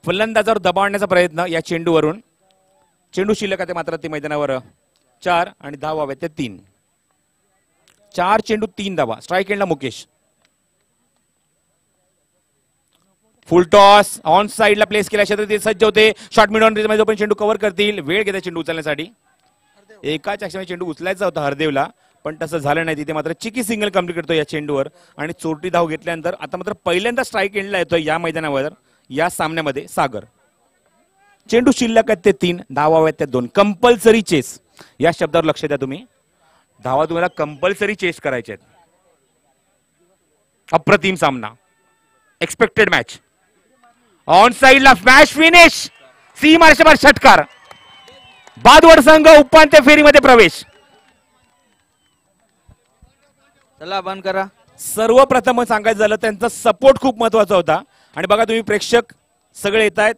फलंदाजावर दबाव आणण्याचा प्रयत्न या चेंडूवरून. चेंडू शिल्लक आहे मात्र ते मैदानावर 4 आणि धावा हव्यात ते 3. 4 चेंडू 3 धावा. स्ट्राईक एंडला मुकेश. फुल टॉस ऑन साइडला प्लेस केला. क्षेत्र सज्ज होते. शॉर्ट मिड ऑन रेंजमध्ये पण चेंडू कव्हर करतील. वेळ घेतात चेंडू उचलण्यासाठी. एकाच ऍक्शनमध्ये चेंडू उचलायचा होता हरदेवला पण तसं झालं नाही. तिथे मात्र चिकी सिंगल कंप्लीट करतो या चेंडूवर आणि चोरटी धाव घेतल्यानंतर आता मात्र पहिल्यांदा स्ट्राईक एंडला येतोय या मैदानावर या सामन्यामध्ये सागर. चेंडू शिल्लक आहेत ते 3. धावा हव्यात त्या 2. कंपल्सरी चेस या शब्दावर लक्ष द्या तुम्ही. धावा तुम्हाला कंपल्सरी चेस करायचे आहेत. अप्रतिम सामना. Expected match. ऑन साइडला मॅच फिनिश. सीमारेषेवर षटकार. बादवड संघ उपांत्य फेरीमध्ये प्रवेश. चला बंद करा. सर्वप्रथम सांगायचं झालं त्यांचा सपोर्ट खूप महत्वाचा होता. आणि बघा तुम्ही प्रेक्षक सगळे येत आहेत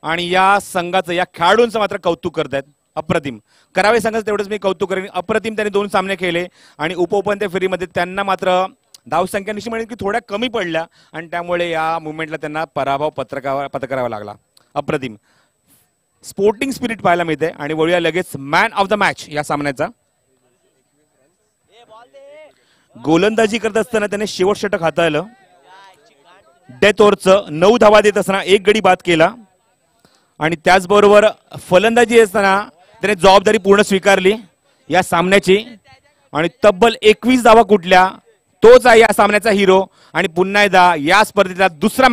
आणि या संघाचं या खेळाडूंचं मात्र कौतुक करतायत. अप्रतिम. करावे संघाचं तेवढंच मी कौतुक करेन. अप्रतिम त्यांनी 2 सामने केले आणि उपउपांत्य फेरीमध्ये त्यांना मात्र धावसंख्या निश्चित म्हणेल की थोड्या कमी पडल्या आणि त्यामुळे या मुवमेंटला त्यांना पराभव पत्करावा लागला. अप्रतिम स्पोर्टिंग स्पिरिट पाहायला मिळते. आणि वळूया लगेच मॅन ऑफ द मॅच या सामन्याचा. गोलंदाजी करत असताना त्याने शेवट षटक हाताळलं. डेथ ओव्हरचं 9 धावा देत असताना 1 गडी बाद केला आणि त्याचबरोबर फलंदाजी असताना त्याने जबाबदारी पूर्ण स्वीकारली या सामन्याची आणि तब्बल 21 धावा कुठल्या. तोच आहे या सामन्याचा हिरो आणि पुन्हा एकदा या स्पर्धेचा दुसरा